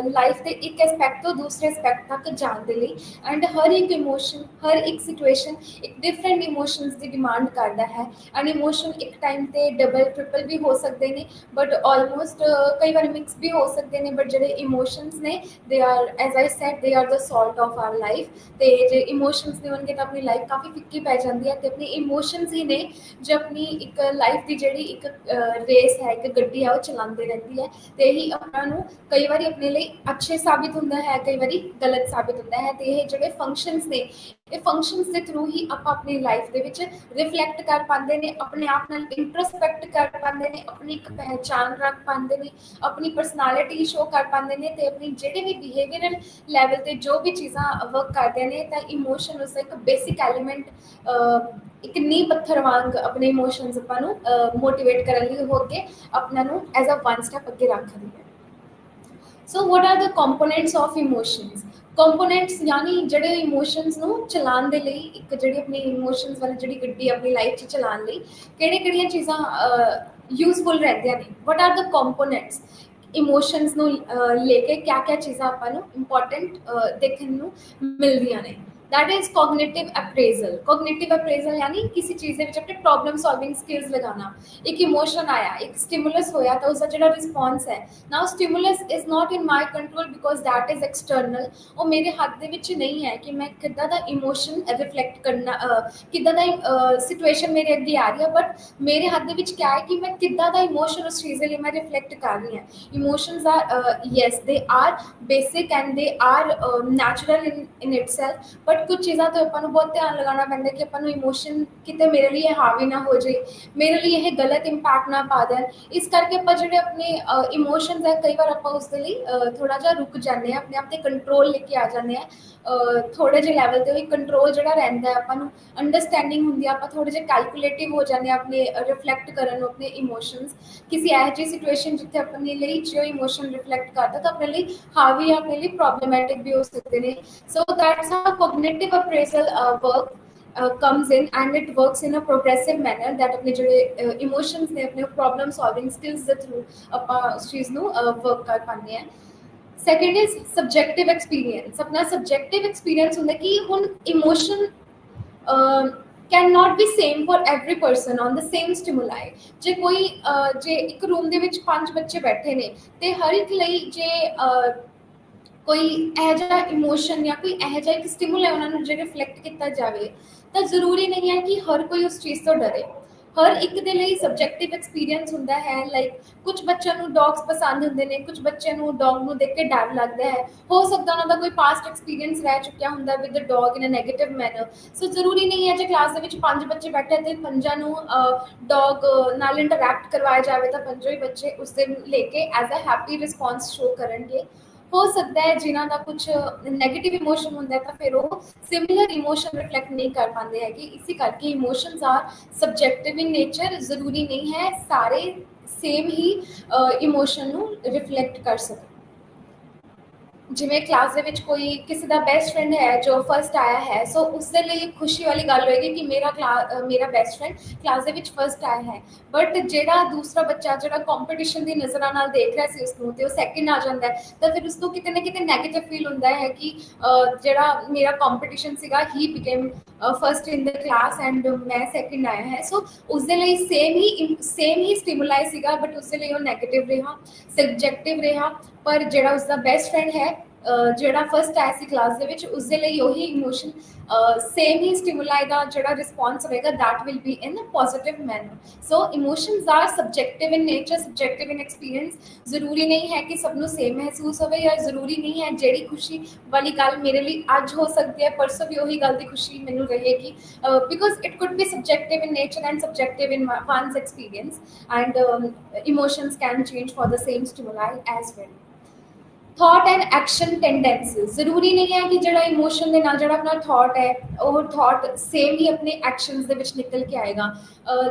ਲਾਈਫ ਦੇ ਇੱਕ ਐਸਪੈਕਟ ਤੋਂ ਦੂਸਰੇ ਐਸਪੈਕਟ ਤੱਕ ਜਾਣ ਦੇ ਲਈ। ਐਂਡ ਹਰ ਇੱਕ ਇਮੋਸ਼ਨ, ਹਰ ਇੱਕ ਸਿਚੁਏਸ਼ਨ ਇੱਕ ਡਿਫਰੈਂਟ ਇਮੋਸ਼ਨਸ ਦੀ ਡਿਮਾਂਡ ਕਰਦਾ ਹੈ। ਐਂਡ ਇਮੋਸ਼ਨ ਇੱਕ ਟਾਈਮ 'ਤੇ ਡਬਲ ਟ੍ਰਿਪਲ ਵੀ ਹੋ ਸਕਦੇ ਨੇ, ਬਟ ਆਲਮੋਸਟ ਕਈ ਵਾਰ ਮਿਕਸ ਵੀ ਹੋ ਸਕਦੇ ਨੇ। ਬਟ ਜਿਹੜੇ ਇਮੋਸ਼ਨਸ ਨੇ they are, as I said, they are the salt of our life. ਅਤੇ ਜੇ ਇਮੋਸ਼ਨਸ ਨਹੀਂ ਹੋਣਗੇ ਤਾਂ ਆਪਣੀ ਲਾਈਫ ਕਾਫੀ ਫਿੱਕੀ ਪੈ ਜਾਂਦੀ ਹੈ। ਅਤੇ ਆਪਣੀ ਇਮੋਸ਼ਨਸ ਹੀ ਨੇ ਜੋ ਆਪਣੀ ਇੱਕ ਲਾਈਫ ਦੀ ਜਿਹੜੀ ਇੱਕ ਰੇਸ ਹੈ, ਇੱਕ ਗੱਡੀ ਹੈ, ਉਹ ਚਲਾਉਂਦੀ ਰਹਿੰਦੀ ਹੈ। ਅਤੇ ਇਹੀ ਆਪਾਂ ਨੂੰ ਕਈ ਵਾਰੀ ਆਪਣੇ ਲਈ ਅੱਛੇ ਸਾਬਿਤ ਹੁੰਦਾ ਹੈ, ਕਈ ਵਾਰੀ ਗਲਤ ਸਾਬਿਤ ਹੁੰਦਾ ਹੈ। ਅਤੇ ਇਹ ਜਿਹੜੇ ਫੰਕਸ਼ਨਸ ਨੇ ਇਹ ਫੰਕਸ਼ਨਸ ਦੇ ਥਰੂ ਹੀ ਆਪਾਂ ਆਪਣੀ ਲਾਈਫ ਦੇ ਵਿੱਚ ਰਿਫਲੈਕਟ ਕਰ ਪਾਉਂਦੇ ਨੇ, ਆਪਣੇ ਆਪ ਨਾਲ ਇੰਟਰਸਪੈਕਟ ਕਰ ਪਾਉਂਦੇ ਨੇ, ਆਪਣੀ ਇੱਕ ਪਹਿਚਾਣ ਰੱਖ ਪਾਉਂਦੇ ਨੇ, ਆਪਣੀ ਪਰਸਨੈਲਿਟੀ ਸ਼ੋ ਕਰ ਪਾਉਂਦੇ ਨੇ। ਅਤੇ ਆਪਣੀ ਜਿਹੜੇ ਵੀ ਬਿਹੇਵੀਅਰਲ ਲੈਵਲ 'ਤੇ ਜੋ ਵੀ ਚੀਜ਼ਾਂ ਵਰਕ ਕਰਦੇ ਨੇ ਤਾਂ ਇਮੋਸ਼ਨ ਉਸਦਾ ਇੱਕ ਬੇਸਿਕ ਐਲੀਮੈਂਟ, ਇੱਕ ਨੀਂਹ ਪੱਥਰ ਵਾਂਗ ਆਪਣੇ ਇਮੋਸ਼ਨਸ ਆਪਾਂ ਨੂੰ ਮੋਟੀਵੇਟ ਕਰਨ ਲਈ ਹੋ ਕੇ ਆਪਣਾ ਨੂੰ ਐਜ਼ ਅ ਵਨ ਸਟੈਪ ਅੱਗੇ ਰੱਖਦੀ ਹੈ। So what are the components of emotions. Components ਯਾਨੀ ਜਿਹੜੇ ਇਮੋਸ਼ਨਸ ਨੂੰ ਚਲਾਉਣ ਦੇ ਲਈ, ਇੱਕ ਜਿਹੜੀ ਆਪਣੀ ਇਮੋਸ਼ਨਸ ਵਾਲੀ ਜਿਹੜੀ ਗੱਡੀ ਆਪਣੀ ਲਾਈਫ 'ਚ ਚਲਾਉਣ ਲਈ ਕਿਹੜੀਆਂ ਚੀਜ਼ਾਂ ਯੂਜ਼ਫੁਲ ਰਹਿੰਦੀਆਂ ਨੇ। ਵਟ ਆਰ ਦ ਕੰਪੋਨੈਂਟਸ, ਇਮੋਸ਼ਨਸ ਨੂੰ ਲੈ ਕੇ ਕਿਆ ਚੀਜ਼ਾਂ ਆਪਾਂ ਨੂੰ ਇੰਪੋਰਟੈਂਟ ਦੇਖਣ ਨੂੰ ਮਿਲਦੀਆਂ ਨੇ। That is cognitive appraisal. Cognitive appraisal यानी किसी चीज़ के अपने प्रॉब्लम सॉल्विंग स्किल्स लगाना। एक इमोशन आया, एक स्टिमुलस होया तो उसका जो रिस्पॉन्स है, now stimulus is not in my control because that is external. वो मेरे हाथ दे विच नहीं है कि मैं किद्दां दा इमोशन रिफ्लैक्ट करना, किद्दां दा सिचुएशन मेरे अगे आ रही है, बट मेरे हाथ दे विच क्या है कि मैं किद्दां दा इमोशन उस चीज़ के लिए मैं रिफ्लैक्ट कर रही हूँ। Emotions are yes they are basic and they are natural in itself, but कुछ चीज़ों तो अपन बहुत ध्यान लगाना पैंदा कि अपन इमोशन किते मेरे लिए हावी ना हो जाए, मेरे लिए यह गलत इंपैक्ट ना पा दें। इस करके आप जो अपने इमोशंस है कई बार आप उसके लिए थोड़ा जा रुक जाते हैं, अपने आप से कंट्रोल लेके आ जाते हैं। थोड़े जे लैवल से कंट्रोल जो रहिंदा है, अपन अंडरस्टैंडिंग होंदी है, आप थोड़े जे कैलकुलेटिव हो जाते हैं अपने रिफ्लैक्ट करन अपने इमोशंस। किसी यह जी सिचुएशन जिथे अपने लिए जो इमोशन रिफ्लैक्ट करता तो अपने लिए हावी, अपने लिए प्रॉब्लमैटिक भी हो सकते हैं। So that's how cognitive appraisal work comes in, and it works in a progressive manner that अपने जो emotions ने अपने problem solving skills के through ਆਪਾਂ उस चीज़ ਨੂੰ work कर पाते हैं। Second is subjective experience. अपना सबजैक्टिव एक्सपीरियंस होंगे कि हुण emotion can not be same for every person on the same stimuli. जे कोई जे एक रूम दे विच 5 बच्चे बैठे ने ते हर एक लई जे कोई यह जिहा इमोशन या कोई यह जिहा एक स्टिमुल है उन्होंने जो रिफ्लैक्ट किया जाए तो जरूरी नहीं है कि हर कोई उस चीज़ तो डरे। हर एक दे लई सबजैक्टिव एक्सपीरियंस होंदा है। लाइक कुछ बच्चों को डॉग्स पसंद होंदे ने, कुछ बच्चों को डॉग को देख के डर लगता है, हो सकता उन्होंने कोई पास्ट एक्सपीरियंस रह चुका होंदा with the dog in a negative manner. So जरूरी नहीं है जो क्लास के 5 बच्चे बैठे तो 5 डॉग नाल इंटरैक्ट करवाया जाए तो 5 ही बच्चे उस दिन लेके as a happy response show करेंगे। हो सकता है जिन्हों का कुछ नैगेटिव इमोशन होंदा है तो फिर वो सिमिलर इमोशन रिफ्लैक्ट नहीं कर पाते हैं। इसी करके इमोशंस आर सबजैक्टिव इन नेचर। जरूरी नहीं है सारे सेम ही इमोशन रिफ्लैक्ट कर सकें। ਜਿਵੇਂ ਕਲਾਸ ਦੇ ਵਿੱਚ ਕੋਈ ਕਿਸੇ ਦਾ ਬੈਸਟ ਫਰੈਂਡ ਹੈ ਜੋ ਫਸਟ ਆਇਆ ਹੈ, ਸੋ ਉਸ ਦੇ ਲਈ ਖੁਸ਼ੀ ਵਾਲੀ ਗੱਲ ਹੋਏਗੀ ਕਿ ਮੇਰਾ ਬੈਸਟ ਫਰੈਂਡ ਕਲਾਸ ਦੇ ਵਿੱਚ ਫਸਟ ਆਇਆ ਹੈ। ਬਟ ਜਿਹੜਾ ਦੂਸਰਾ ਬੱਚਾ ਜਿਹੜਾ ਕੰਪੀਟੀਸ਼ਨ ਦੀ ਨਜ਼ਰਾਂ ਨਾਲ ਦੇਖ ਰਿਹਾ ਸੀ ਉਸਨੂੰ ਤੇ ਉਹ ਸੈਕਿੰਡ ਆ ਜਾਂਦਾ ਹੈ, ਤਾਂ ਫਿਰ ਉਸਨੂੰ ਕਿਤੇ ਨਾ ਕਿਤੇ ਨੈਗੇਟਿਵ ਫੀਲ ਹੁੰਦਾ ਹੈ ਕਿ ਜਿਹੜਾ ਮੇਰਾ ਕੰਪੀਟੀਸ਼ਨ ਸੀਗਾ he became first in the class and ਮੈਂ ਸੈਕਿੰਡ ਆਇਆ ਹੈ। ਸੋ ਉਸਦੇ ਲਈ ਸੇਮ ਹੀ ਸਟਿਮੂਲਾਈ ਸੀਗਾ, ਬਟ ਉਸਦੇ ਲਈ ਉਹ ਨੈਗੇਟਿਵ ਰਿਹਾ, ਸਬਜੈਕਟਿਵ ਰਿਹਾ। ਪਰ ਜਿਹੜਾ ਉਸਦਾ ਬੈਸਟ ਫਰੈਂਡ ਹੈ, ਜਿਹੜਾ ਫਸਟ ਆਇਆ ਸੀ ਕਲਾਸ ਦੇ ਵਿੱਚ, ਉਸਦੇ ਲਈ ਉਹੀ ਇਮੋਸ਼ਨ ਸੇਮ ਹੀ ਸਟਿਮੂਲਾਈ ਦਾ ਜਿਹੜਾ ਰਿਸਪੌਂਸ ਹੋਏਗਾ that will be in a positive manner. So emotions are subjective in nature, subjective in experience. ਜ਼ਰੂਰੀ ਨਹੀਂ ਹੈ ਕਿ ਸਭ ਨੂੰ ਸੇਮ ਮਹਿਸੂਸ ਹੋਵੇ, ਜਾਂ ਜ਼ਰੂਰੀ ਨਹੀਂ ਹੈ ਜਿਹੜੀ ਖੁਸ਼ੀ ਵਾਲੀ ਗੱਲ ਮੇਰੇ ਲਈ ਅੱਜ ਹੋ ਸਕਦੀ ਹੈ ਪਰਸੋਂ ਵੀ ਉਹੀ ਗੱਲ ਦੀ ਖੁਸ਼ੀ ਮੈਨੂੰ ਰਹੇਗੀ, because it could be subjective in nature and subjective in one's experience, and emotions can change for the same stimuli as well. Thought and action tendencies, ਜ਼ਰੂਰੀ ਨਹੀਂ ਹੈ ਕਿ ਜਿਹੜਾ ਇਮੋਸ਼ਨ ਦੇ ਨਾਲ ਜਿਹੜਾ ਆਪਣਾ ਥਾਟ ਹੈ ਉਹ ਥਾਟ ਸੇਮ ਹੀ ਆਪਣੇ ਐਕਸ਼ਨਸ ਦੇ ਵਿੱਚ ਨਿਕਲ ਕੇ ਆਏਗਾ।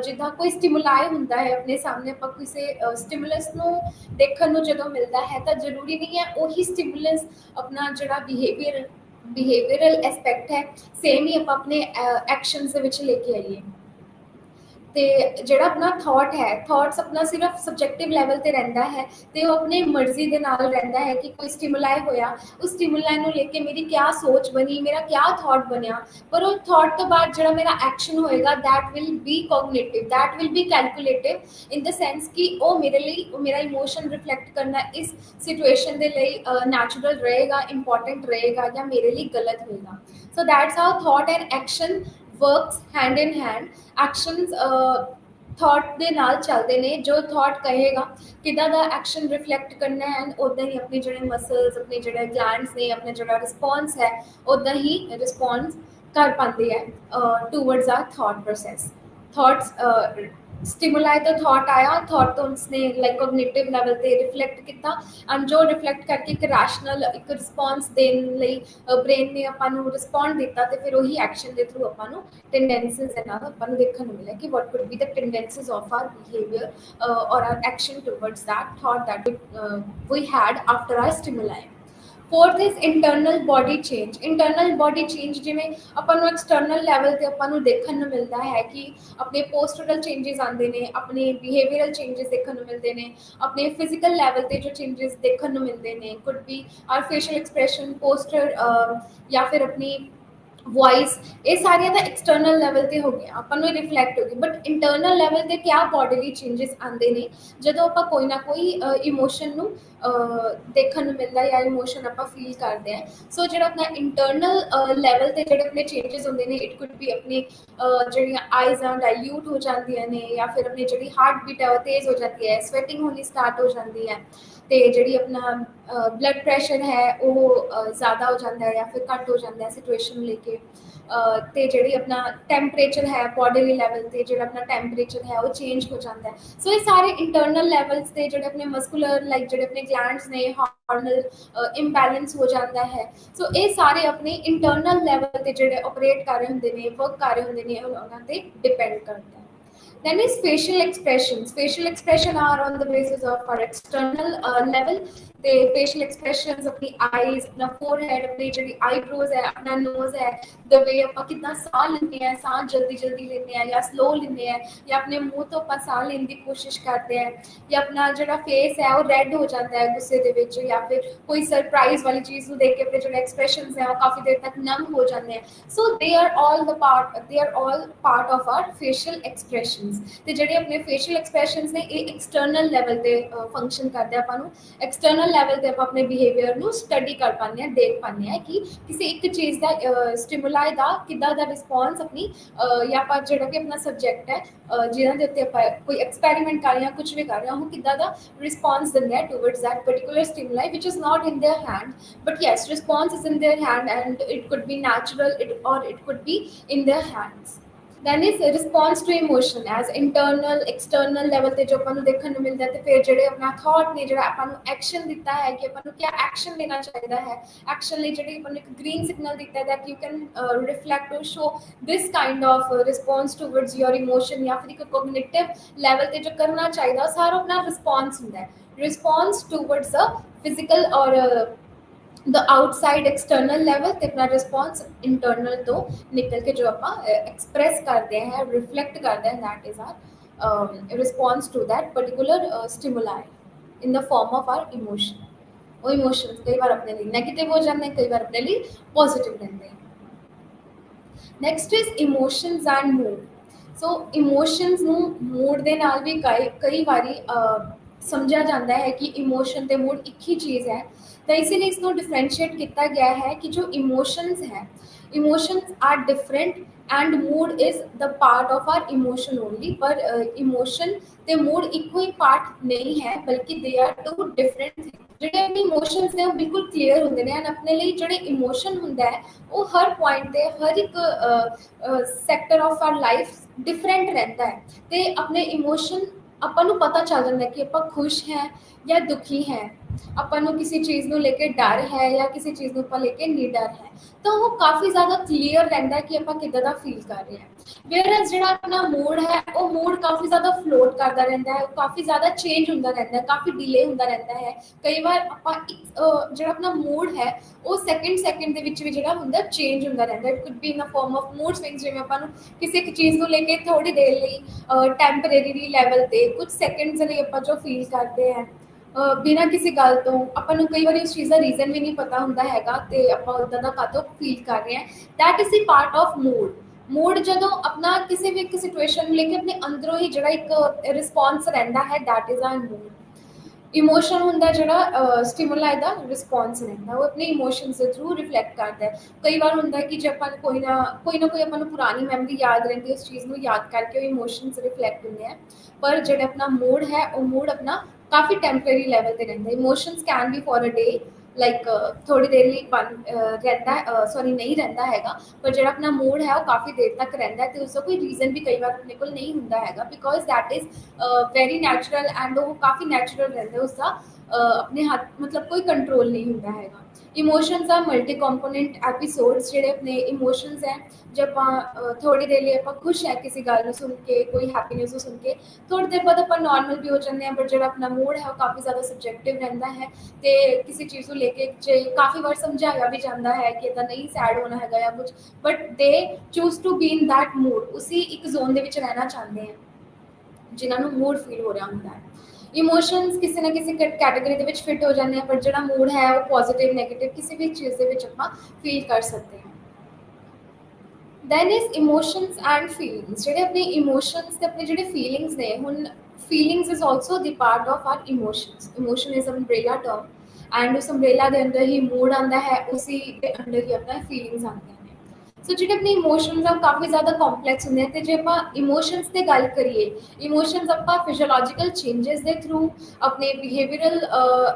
ਜਿੱਦਾਂ ਕੋਈ ਸਟਿਮੁਲਾਈ ਹੁੰਦਾ ਹੈ ਆਪਣੇ ਸਾਹਮਣੇ, ਆਪਾਂ ਕਿਸੇ ਸਟਿਮੂਲਸ ਨੂੰ ਦੇਖਣ ਨੂੰ ਜਦੋਂ ਮਿਲਦਾ ਹੈ ਤਾਂ ਜ਼ਰੂਰੀ ਨਹੀਂ ਹੈ ਉਹੀ ਸਟਿਮੂਲਸ ਆਪਣਾ ਜਿਹੜਾ ਬਿਹੇਵੀਅਰਲ ਐਸਪੈਕਟ ਹੈ ਸੇਮ ਹੀ ਆਪਾਂ ਆਪਣੇ ਐਕਸ਼ਨਸ ਦੇ ਵਿੱਚ ਲੈ ਕੇ ਆਈਏ। ਤੇ ਜਿਹੜਾ ਆਪਣਾ ਥਾਟ ਹੈ, ਥਾਟਸ ਆਪਣਾ ਸਿਰਫ ਸਬਜੈਕਟਿਵ ਲੈਵਲ ਤੇ ਰਹਿੰਦਾ ਹੈ, ਤੇ ਉਹ ਆਪਣੀ ਮਰਜ਼ੀ ਦੇ ਨਾਲ ਰਹਿੰਦਾ ਹੈ ਕਿ ਕੋਈ ਸਟਿਮੁਲਾਈ ਹੋਇਆ, ਉਸ ਸਟਿਮੁਲਾਈ ਨੂੰ ਲੈ ਕੇ ਮੇਰੀ ਕਿਆ ਸੋਚ ਬਣੀ, ਮੇਰਾ ਕਿਆ ਥਾਟ ਬਣਿਆ। ਪਰ ਉਹ ਥਾਟ ਤੋਂ ਬਾਅਦ ਜਿਹੜਾ ਮੇਰਾ ਐਕਸ਼ਨ ਹੋਏਗਾ that will be cognitive, that will be calculative in the sense ਕਿ ਉਹ ਮੇਰੇ ਲਈ ਮੇਰਾ ਇਮੋਸ਼ਨ ਰਿਫਲੈਕਟ ਕਰਨਾ ਇਸ ਸਿਚੁਏਸ਼ਨ ਦੇ ਲਈ ਨੈਚੁਰਲ ਰਹੇਗਾ, ਇੰਪੋਰਟੈਂਟ ਰਹੇਗਾ, ਜਾਂ ਮੇਰੇ ਲਈ ਗਲਤ ਹੋਏਗਾ। So that's how thought and action works hand in hand. Actions thought ਦੇ ਨਾਲ ਚੱਲਦੇ ਨੇ, ਜੋ ਥਾਟ ਕਹੇਗਾ ਕਿੱਦਾਂ ਦਾ ਐਕਸ਼ਨ ਰਿਫਲੈਕਟ ਕਰਨਾ ਹੈ, ਉੱਦਾਂ ਹੀ ਆਪਣੇ ਜਿਹੜੇ ਮਸਲਸ, ਆਪਣੇ ਜਿਹੜੇ ਗਲੈਂਡਸ ਨੇ, ਆਪਣਾ ਜਿਹੜਾ ਰਿਸਪੌਂਸ ਹੈ ਉੱਦਾਂ ਹੀ ਰਿਸਪੌਂਸ ਕਰ ਪਾਉਂਦੇ ਹੈ towards our thought process. Thoughts stimuli ਤੋਂ ਥਾਟ ਆਇਆ, ਥਾਟ ਤੋਂ ਉਸਨੇ ਲਾਈਕ ਕੋਗਨੀਟਿਵ ਲੈਵਲ ਤੇ ਰਿਫਲੈਕਟ ਕੀਤਾ, ਐਂਡ ਜੋ ਰਿਫਲੈਕਟ ਕਰਕੇ ਇੱਕ ਰੈਸ਼ਨਲ ਇੱਕ ਰਿਸਪੌਂਸ ਦੇਣ ਲਈ ਬ੍ਰੇਨ ਨੇ ਆਪਾਂ ਨੂੰ ਰਿਸਪੌਂਡ ਦਿੱਤਾ, ਤੇ ਫਿਰ ਉਹੀ ਐਕਸ਼ਨ ਦੇ ਥਰੂ ਆਪਾਂ ਨੂੰ tendencies ਦੇ ਨਾਲ ਆਪਾਂ ਨੂੰ ਦੇਖਣ ਨੂੰ ਮਿਲਿਆ ਕਿ what could be the tendencies of our behavior or our action towards that thought that we had after our stimuli. Fourth is internal body change. Internal body change ਜਿਵੇਂ ਆਪਾਂ ਨੂੰ ਐਕਸਟਰਨਲ ਲੈਵਲ ਤੇ ਆਪਾਂ ਨੂੰ ਦੇਖਣ ਨੂੰ ਮਿਲਦਾ ਹੈ ਕਿ ਆਪਣੇ ਪੋਸਟਰਲ ਚੇਂਜਸ ਆਉਂਦੇ ਨੇ, ਆਪਣੇ ਬਿਹੇਵੀਅਰਲ ਚੇਂਜਸ ਦੇਖਣ ਨੂੰ ਮਿਲਦੇ ਨੇ, ਆਪਣੇ ਫਿਜ਼ੀਕਲ ਲੈਵਲ ਤੇ ਜੋ ਚੇਂਜਸ ਦੇਖਣ ਨੂੰ ਮਿਲਦੇ ਨੇ, could be our facial expression, posture, ਜਾਂ ਫਿਰ ਆਪਣੀ ਵੌਇਸ, ਇਹ ਸਾਰੀਆਂ ਤਾਂ ਐਕਸਟਰਨਲ ਲੈਵਲ ਤੇ ਹੋ ਗਿਆ, ਆਪਾਂ ਨੂੰ ਰਿਫਲੈਕਟ ਹੋ ਗਈ। ਬਟ ਇੰਟਰਨਲ ਲੈਵਲ ਤੇ ਕਿਆ ਬੋਡੀਲੀ ਚੇਂਜਸ ਆਉਂਦੇ ਨੇ ਜਦੋਂ ਆਪਾਂ ਕੋਈ ਨਾ ਕੋਈ ਇਮੋਸ਼ਨ ਨੂੰ ਦੇਖਣ ਨੂੰ ਮਿਲਦਾ ਜਾਂ ਇਮੋਸ਼ਨ ਆਪਾਂ ਫੀਲ ਕਰਦੇ ਹਾਂ। ਸੋ ਜਿਹੜਾ ਆਪਣਾ ਇੰਟਰਨਲ ਲੈਵਲ ਤੇ ਜਿਹੜੇ ਆਪਣੇ ਚੇਂਜਸ ਹੁੰਦੇ ਨੇ, ਇਟ ਕੁਡ ਬੀ ਆਪਣੀ ਜਿਹੜੀਆਂ ਆਈਜ਼ ਆ ਡਾਇਲਿਊਟ ਹੋ ਜਾਂਦੀਆਂ ਨੇ, ਜਾਂ ਫਿਰ ਆਪਣੀ ਜਿਹੜੀ ਹਾਰਟ ਬੀਟ ਹੈ ਉਹ ਤੇਜ਼ ਹੋ ਜਾਂਦੀ ਹੈ, ਸਵੈਟਿੰਗ ਹੋਣੀ ਸਟਾਰਟ ਹੋ ਜਾਂਦੀ ਹੈ, ਤੇ ਜਿਹੜੀ ਆਪਣਾ ਬਲੱਡ ਪ੍ਰੈਸ਼ਰ ਹੈ ਉਹ ਜ਼ਿਆਦਾ ਹੋ ਜਾਂਦਾ ਹੈ ਜਾਂ ਫਿਰ ਘੱਟ ਹੋ ਜਾਂਦਾ ਹੈ ਸਿਚੁਏਸ਼ਨ ਨੂੰ ਲੈ ਕੇ। ਤੇ ਜਿਹੜੀ ਆਪਣਾ ਟੈਂਪਰੇਚਰ ਹੈ ਬੋਡੀਲੀ ਲੈਵਲ ਤੇ, ਜਿਹੜਾ ਆਪਣਾ ਟੈਂਪਰੇਚਰ ਹੈ ਉਹ ਚੇਂਜ ਹੋ ਜਾਂਦਾ ਹੈ। ਸੋ ਇਹ ਸਾਰੇ ਇੰਟਰਨਲ ਲੈਵਲਸ ਤੇ ਜਿਹੜੇ ਆਪਣੇ ਮਸਕੂਲਰ ਲਾਈਕ ਜਿਹੜੇ ਆਪਣੇ ਗਲੈਂਡਸ ਨੇ, ਹਾਰਮੋਨਲ ਇੰਬੈਲੈਂਸ ਹੋ ਜਾਂਦਾ ਹੈ। ਸੋ ਇਹ ਸਾਰੇ ਆਪਣੇ ਇੰਟਰਨਲ ਲੈਵਲ ਤੇ ਜਿਹੜੇ ਆਪਰੇਟ ਕਰ ਰਹੇ ਹੁੰਦੇ ਨੇ, ਵਰਕ ਕਰ ਰਹੇ ਹੁੰਦੇ ਨੇ, ਉਹਨਾਂ ਤੇ ਡਿਪੈਂਡ ਕਰਦਾ ਹੈ। Then is facial expressions. Facial expression are on the basis of our external level. The facial expressions अपनी eyes, अपना forehead, अपनी ਜਿਹੜੀ eyebrows है, अपना nose है, the way ਆਪਾਂ ਕਿੰਨਾ ਸਾਹ ਲੈਂਦੇ हैं, ਸਾਹ ਜਲਦੀ ਜਲਦੀ ਲੈਂਦੇ हैं ਜਾਂ slow ਲੈਂਦੇ हैं, ਜਾਂ ਆਪਣੇ ਮੂੰਹ ਤੋਂ ਆਪਾਂ ਸਾਹ ਲੈਣ ਦੀ ਕੋਸ਼ਿਸ਼ ਕਰਦੇ हैं, ਜਾਂ ਆਪਣਾ ਜਿਹੜਾ face ਹੈ ਉਹ red ਹੋ ਜਾਂਦਾ ਹੈ ਗੁੱਸੇ ਦੇ ਵਿੱਚ, ਜਾਂ ਫਿਰ ਕੋਈ ਸਰਪ੍ਰਾਈਜ਼ ਵਾਲੀ ਚੀਜ਼ ਨੂੰ ਦੇਖ ਕੇ ਆਪਣੇ ਜਿਹੜੇ expressions ਹੈ ਉਹ ਕਾਫੀ ਦੇਰ ਤੱਕ numb ਹੋ ਜਾਂਦੇ हैं. So they are all part of our facial expressions. ਤੇ ਜਿਹੜੇ ਆਪਣੇ ਫੇਸ਼ੀਅਲ ਐਕਸਪ੍ਰੈਸ਼ਨਸ ਨੇ ਇਹ ਐਕਸਟਰਨਲ ਲੈਵਲ ਤੇ ਫੰਕਸ਼ਨ ਕਰਦੇ ਆ। ਆਪਾਂ ਨੂੰ ਐਕਸਟਰਨਲ ਲੈਵਲ ਤੇ ਆਪਾਂ ਆਪਣੇ ਬਿਹੇਵੀਅਰ ਨੂੰ ਸਟੱਡੀ ਕਰ ਪਾਉਂਦੇ ਹਾਂ, ਦੇਖ ਪਾਉਂਦੇ ਹਾਂ ਕਿ ਕਿਸੇ ਇੱਕ ਚੀਜ਼ ਦਾ ਸਟਿਮੁਲਾਈ ਦਾ ਕਿੱਦਾਂ ਦਾ ਰਿਸਪੌਂਸ ਆਪਣੀ ਜਾਂ ਆਪਾਂ ਜਿਹੜਾ ਕਿ ਆਪਣਾ ਸਬਜੈਕਟ ਹੈ ਜਿਹਨਾਂ ਦੇ ਉੱਤੇ ਆਪਾਂ ਕੋਈ ਐਕਸਪੈਰੀਮੈਂਟ ਕਰ ਰਹੇ ਹਾਂ, ਕੁਝ ਵੀ ਕਰ ਰਹੇ ਹਾਂ, ਉਹ ਕਿੱਦਾਂ ਦਾ ਰਿਸਪੌਂਸ ਦਿੰਦੇ ਆ ਟੂਵਰਡਸ ਦੈਟ ਪਰਟੀਕੁਲਰ ਸਟਿਮੁਲਾਈ ਵਿਚ is not in their hand, but yes, response is in their hand and it could be natural or it could be in their hands. Then is response to emotion as internal external level ਤੇ ਜੋ ਆਪਾਂ ਨੂੰ ਦੇਖਣ ਨੂੰ ਮਿਲਦਾ। ਤੇ ਫਿਰ ਜਿਹੜੇ ਆਪਣਾ ਥਾਟ ਨੇ ਜਿਹੜਾ ਆਪਾਂ ਨੂੰ ਐਕਸ਼ਨ ਦਿੱਤਾ ਹੈ ਕਿ ਆਪਾਂ ਨੂੰ ਕਿਆ ਐਕਸ਼ਨ ਲੈਣਾ ਚਾਹੀਦਾ ਹੈ, ਐਕਸ਼ਨ ਲਈ ਜਿਹੜੀ ਆਪਾਂ ਨੂੰ ਇੱਕ ਗ੍ਰੀਨ ਸਿਗਨਲ ਦਿੱਤਾ ਹੈ that you can reflect or show this kind of response towards your emotion, ਜਾਂ ਫਿਰ ਇੱਕ cognitive level ਤੇ ਜੋ ਕਰਨਾ ਚਾਹੀਦਾ ਸਾਰਾ ਆਪਣਾ ਰਿਸਪੌਂਸ ਹੁੰਦਾ ਹੈ। Response towards a physical or the outside external level ਤੇ ਆਪਣਾ ਰਿਸਪੌਂਸ ਇੰਟਰਨਲ ਤੋਂ ਨਿਕਲ ਕੇ ਜੋ ਆਪਾਂ ਐਕਸਪ੍ਰੈਸ ਕਰਦੇ ਹਾਂ ਰਿਫਲੈਕਟ ਕਰਦੇ ਹਾਂ that is our response to that particular stimuli in the form of our emotion ਉਹ ਇਮੋਸ਼ਨਸ ਕਈ ਵਾਰ ਆਪਣੇ ਲਈ ਨੈਗੇਟਿਵ ਹੋ ਜਾਂਦੇ ਕਈ ਵਾਰ ਆਪਣੇ ਲਈ ਪੋਜ਼ਿਟਿਵ ਰਹਿੰਦੇ next is emotions and mood so emotions ਨੂੰ ਮੂਡ ਦੇ ਨਾਲ ਵੀ ਕਈ ਵਾਰੀ ਸਮਝਿਆ ਜਾਂਦਾ ਹੈ ਕਿ ਇਮੋਸ਼ਨ ਤੇ ਮੂਡ ਇੱਕ ਹੀ ਚੀਜ਼ ਹੈ ਤਾਂ ਇਸੇ ਲਈ ਇਸ ਨੂੰ ਡਿਫਰੈਂਸ਼ੀਏਟ ਕੀਤਾ ਗਿਆ ਹੈ ਕਿ ਜੋ ਇਮੋਸ਼ਨਸ ਹੈ emotions are different and mood is the part of our emotion only ਪਰ ਇਮੋਸ਼ਨ ਤੇ ਮੂਡ ਇੱਕੋ ਹੀ ਪਾਰਟ ਨਹੀਂ ਹੈ ਬਲਕਿ ਦੇ ਆਰ ਟੂ ਡਿਫਰੈਂਟ ਜਿਹੜੇ ਆਪਣੇ ਇਮੋਸ਼ਨਸ ਨੇ ਉਹ ਬਿਲਕੁਲ ਕਲੀਅਰ ਹੁੰਦੇ ਨੇ ਐਂਡ ਆਪਣੇ ਲਈ ਜਿਹੜੇ ਇਮੋਸ਼ਨ ਹੁੰਦਾ ਹੈ ਉਹ ਹਰ ਪੁਆਇੰਟ ਤੇ ਹਰ ਇੱਕ sector of our life different ਰਹਿੰਦਾ ਹੈ ਤੇ ਆਪਣੇ ਇਮੋਸ਼ਨ ਆਪਾਂ ਨੂੰ ਪਤਾ ਚੱਲ ਜਾਂਦਾ ਕਿ ਆਪਾਂ ਖੁਸ਼ ਹੈ ਜਾਂ ਦੁਖੀ ਹੈ ਆਪਾਂ ਨੂੰ ਕਿਸੇ ਚੀਜ਼ ਨੂੰ ਲੈ ਕੇ ਡਰ ਹੈ ਜਾਂ ਕਿਸੇ ਚੀਜ਼ ਨੂੰ ਆਪਾਂ ਲੈ ਕੇ ਨਿਡਰ ਹੈ ਤਾਂ ਉਹ ਕਾਫੀ ਜ਼ਿਆਦਾ ਕਲੀਅਰ ਰਹਿੰਦਾ ਹੈ ਕਿ ਆਪਾਂ ਕਿੱਦਾਂ ਦਾ ਫੀਲ ਕਰ ਰਹੇ ਹਾਂ ਵੇਅਰਐਜ਼ ਜਿਹੜਾ ਆਪਣਾ ਮੂਡ ਹੈ ਉਹ ਮੂਡ ਕਾਫੀ ਜ਼ਿਆਦਾ ਫਲੋਟ ਕਰਦਾ ਰਹਿੰਦਾ ਹੈ ਕਾਫੀ ਜ਼ਿਆਦਾ ਚੇਂਜ ਹੁੰਦਾ ਰਹਿੰਦਾ ਹੈ ਕਾਫੀ ਡਿਲੇ ਹੁੰਦਾ ਰਹਿੰਦਾ ਹੈ ਕਈ ਵਾਰ ਆਪਾਂ ਜਿਹੜਾ ਆਪਣਾ ਮੂਡ ਹੈ ਉਹ ਸੈਕਿੰਡ ਦੇ ਵਿੱਚ ਵੀ ਜਿਹੜਾ ਹੁੰਦਾ ਚੇਂਜ ਹੁੰਦਾ ਰਹਿੰਦਾ it could be in a form of mood swings ਜਿਵੇਂ ਆਪਾਂ ਨੂੰ ਕਿਸੇ ਇੱਕ ਚੀਜ਼ ਨੂੰ ਲੈ ਕੇ ਥੋੜੀ ਦੇਰ ਲਈ ਟੈਂਪਰੇਰੀ ਲੈਵਲ ਤੇ ਕੁਝ ਸੈਕਿੰਡਸ ਲਈ ਆਪਾਂ ਜੋ ਫੀਲ ਕਰਦੇ ਹਾਂ ਬਿਨਾਂ ਕਿਸੇ ਗੱਲ ਤੋਂ ਆਪਾਂ ਨੂੰ ਕਈ ਵਾਰੀ ਉਸ ਚੀਜ਼ ਦਾ ਰੀਜ਼ਨ ਵੀ ਨਹੀਂ ਪਤਾ ਹੁੰਦਾ ਹੈਗਾ ਤੇ ਆਪਾਂ ਉਦਾਂ ਦਾ ਕਾਹਤੋਂ ਫੀਲ ਕਰ ਰਹੇ ਹਾਂ that is the part of mood mood ਜਦੋਂ ਆਪਣਾ ਕਿਸੇ ਵੀ ਇੱਕ ਸਿਚੁਏਸ਼ਨ ਨੂੰ ਲੈ ਕੇ ਆਪਣੇ ਅੰਦਰੋਂ ਹੀ ਜਿਹੜਾ ਇੱਕ ਰਿਸਪੌਂਸ ਰਹਿੰਦਾ ਹੈ that is our mood emotion ਹੁੰਦਾ ਜਿਹੜਾ ਸਟਿਮੁਲਾਈ ਦਾ ਰਿਸਪੌਂਸ ਰਹਿੰਦਾ ਉਹ ਆਪਣੇ ਇਮੋਸ਼ਨਸ ਦੇ ਥਰੂ ਰਿਫਲੈਕਟ ਕਰਦਾ ਹੈ ਕਈ ਵਾਰ ਹੁੰਦਾ ਕਿ ਜੇ ਆਪਾਂ ਨੂੰ ਕੋਈ ਨਾ ਕੋਈ ਆਪਾਂ ਨੂੰ ਪੁਰਾਣੀ ਮੈਮਰੀ ਯਾਦ ਰਹਿੰਦੀ ਉਸ ਚੀਜ਼ ਨੂੰ ਯਾਦ ਕਰਕੇ ਉਹ ਇਮੋਸ਼ਨਸ ਰਿਫਲੈਕਟ ਹੁੰਦੇ ਆ ਪਰ ਜਿਹੜਾ ਆਪਣਾ ਮੂਡ ਹੈ ਉਹ ਮੂਡ ਆਪਣਾ ਕਾਫੀ ਟੈਂਪਰੇਰੀ ਲੈਵਲ ਤੇ ਰਹਿੰਦਾ emotions can be for a day like ਥੋੜੀ ਦੇਰ ਲਈ ਰਹਿੰਦਾ ਸੌਰੀ ਨਹੀਂ ਰਹਿੰਦਾ ਹੈਗਾ ਪਰ ਜਿਹੜਾ ਆਪਣਾ ਮੂਡ ਹੈ ਉਹ ਕਾਫੀ ਦੇਰ ਤੱਕ ਰਹਿੰਦਾ ਹੈ ਤੇ ਉਸਦਾ ਕੋਈ ਰੀਜ਼ਨ ਵੀ ਕਈ ਵਾਰ ਆਪਣੇ ਕੋਲ ਨਹੀਂ ਹੁੰਦਾ ਹੈਗਾ because that is very natural and ਉਹ ਕਾਫੀ ਨੈਚੁਰਲ ਰਹਿੰਦਾ ਉਸਦਾ ਆਪਣੇ ਹੱਥ ਮਤਲਬ ਕੋਈ ਕੰਟਰੋਲ ਨਹੀਂ ਹੁੰਦਾ ਹੈਗਾ ਇਮੋਸ਼ਨਸ ਆ ਮਲਟੀ ਕੰਪੋਨੈਂਟ ਐਪੀਸੋਡਸ ਜਿਹੜੇ ਆਪਣੇ ਇਮੋਸ਼ਨਸ ਹੈ ਜੇ ਆਪਾਂ ਥੋੜੀ ਦੇਰ ਲਈ ਆਪਾਂ ਖੁਸ਼ ਹੈ ਕਿਸੇ ਗੱਲ ਨੂੰ ਸੁਣ ਕੇ ਕੋਈ ਹੈਪੀਨੈਸ ਨੂੰ ਸੁਣ ਕੇ ਥੋੜੀ ਦੇਰ ਬਾਅਦ ਆਪਾਂ ਨਾਰਮਲ ਵੀ ਹੋ ਜਾਂਦੇ ਹਾਂ ਬਟ ਜਿਹੜਾ ਆਪਣਾ ਮੂਡ ਹੈ ਉਹ ਕਾਫੀ ਜ਼ਿਆਦਾ ਸਬਜੈਕਟਿਵ ਰਹਿੰਦਾ ਹੈ ਤੇ ਕਿਸੇ ਚੀਜ਼ ਨੂੰ ਲੈ ਕੇ ਜੇ ਕਾਫੀ ਵਾਰ ਸਮਝਾਇਆ ਵੀ ਜਾਂਦਾ ਹੈ ਕਿ ਇਦਾਂ ਨਹੀਂ ਸੈਡ ਹੋਣਾ ਹੈਗਾ ਜਾਂ ਕੁਝ but they choose to be in that mood ਉਸੇ ਇੱਕ ਜ਼ੋਨ ਦੇ ਵਿੱਚ ਰਹਿਣਾ ਚਾਹੁੰਦੇ ਆ ਜਿਨ੍ਹਾਂ ਨੂੰ ਮੂਡ ਫੀਲ ਹੋ ਰਿਹਾ ਹੁੰਦਾ ਹੈ ਇਮੋਸ਼ਨਸ ਕਿਸੇ ਨਾ ਕਿਸੇ ਕੈਟਾਗਰੀ ਦੇ ਵਿੱਚ ਫਿਟ ਹੋ ਜਾਂਦੇ ਆ ਪਰ ਜਿਹੜਾ ਮੂਡ ਹੈ ਉਹ ਪੋਜ਼ਿਟਿਵ ਨੈਗੇਟਿਵ ਕਿਸੇ ਵੀ ਚੀਜ਼ ਦੇ ਵਿੱਚ ਆਪਾਂ ਫੀਲ ਕਰ ਸਕਦੇ ਹਾਂ then is emotions and feelings ਜਿਹੜੇ ਆਪਣੇ ਇਮੋਸ਼ਨਸ ਤੇ ਆਪਣੇ ਜਿਹੜੇ ਫੀਲਿੰਗਸ ਨੇ ਹੁਣ feelings is also the part of our emotions emotion is umbrella term and ਉਸ ਅੰਬ੍ਰੇਲਾ ਦੇ ਅੰਦਰ ਹੀ ਮੂਡ ਆਉਂਦਾ ਹੈ ਉਸੇ ਦੇ ਅੰਦਰ ਹੀ ਆਪਣਾ ਫੀਲਿੰਗਸ ਆਉਂਦੀਆਂ ਨੇ ਸੋ ਜਿਹੜੇ ਆਪਣੇ ਇਮੋਸ਼ਨਸ ਆ ਉਹ ਕਾਫੀ ਜ਼ਿਆਦਾ ਕੰਪਲੈਕਸ ਹੁੰਦੇ ਆ ਤੇ ਜੇ ਆਪਾਂ ਇਮੋਸ਼ਨਸ ਤੇ ਗੱਲ ਕਰੀਏ ਇਮੋਸ਼ਨਸ ਆਪਾਂ ਫਿਜ਼ੀਓਲੋਜੀਕਲ ਚੇਂਜਸ ਦੇ ਥਰੂ ਆਪਣੇ ਬਿਹੇਵੀਅਰਲ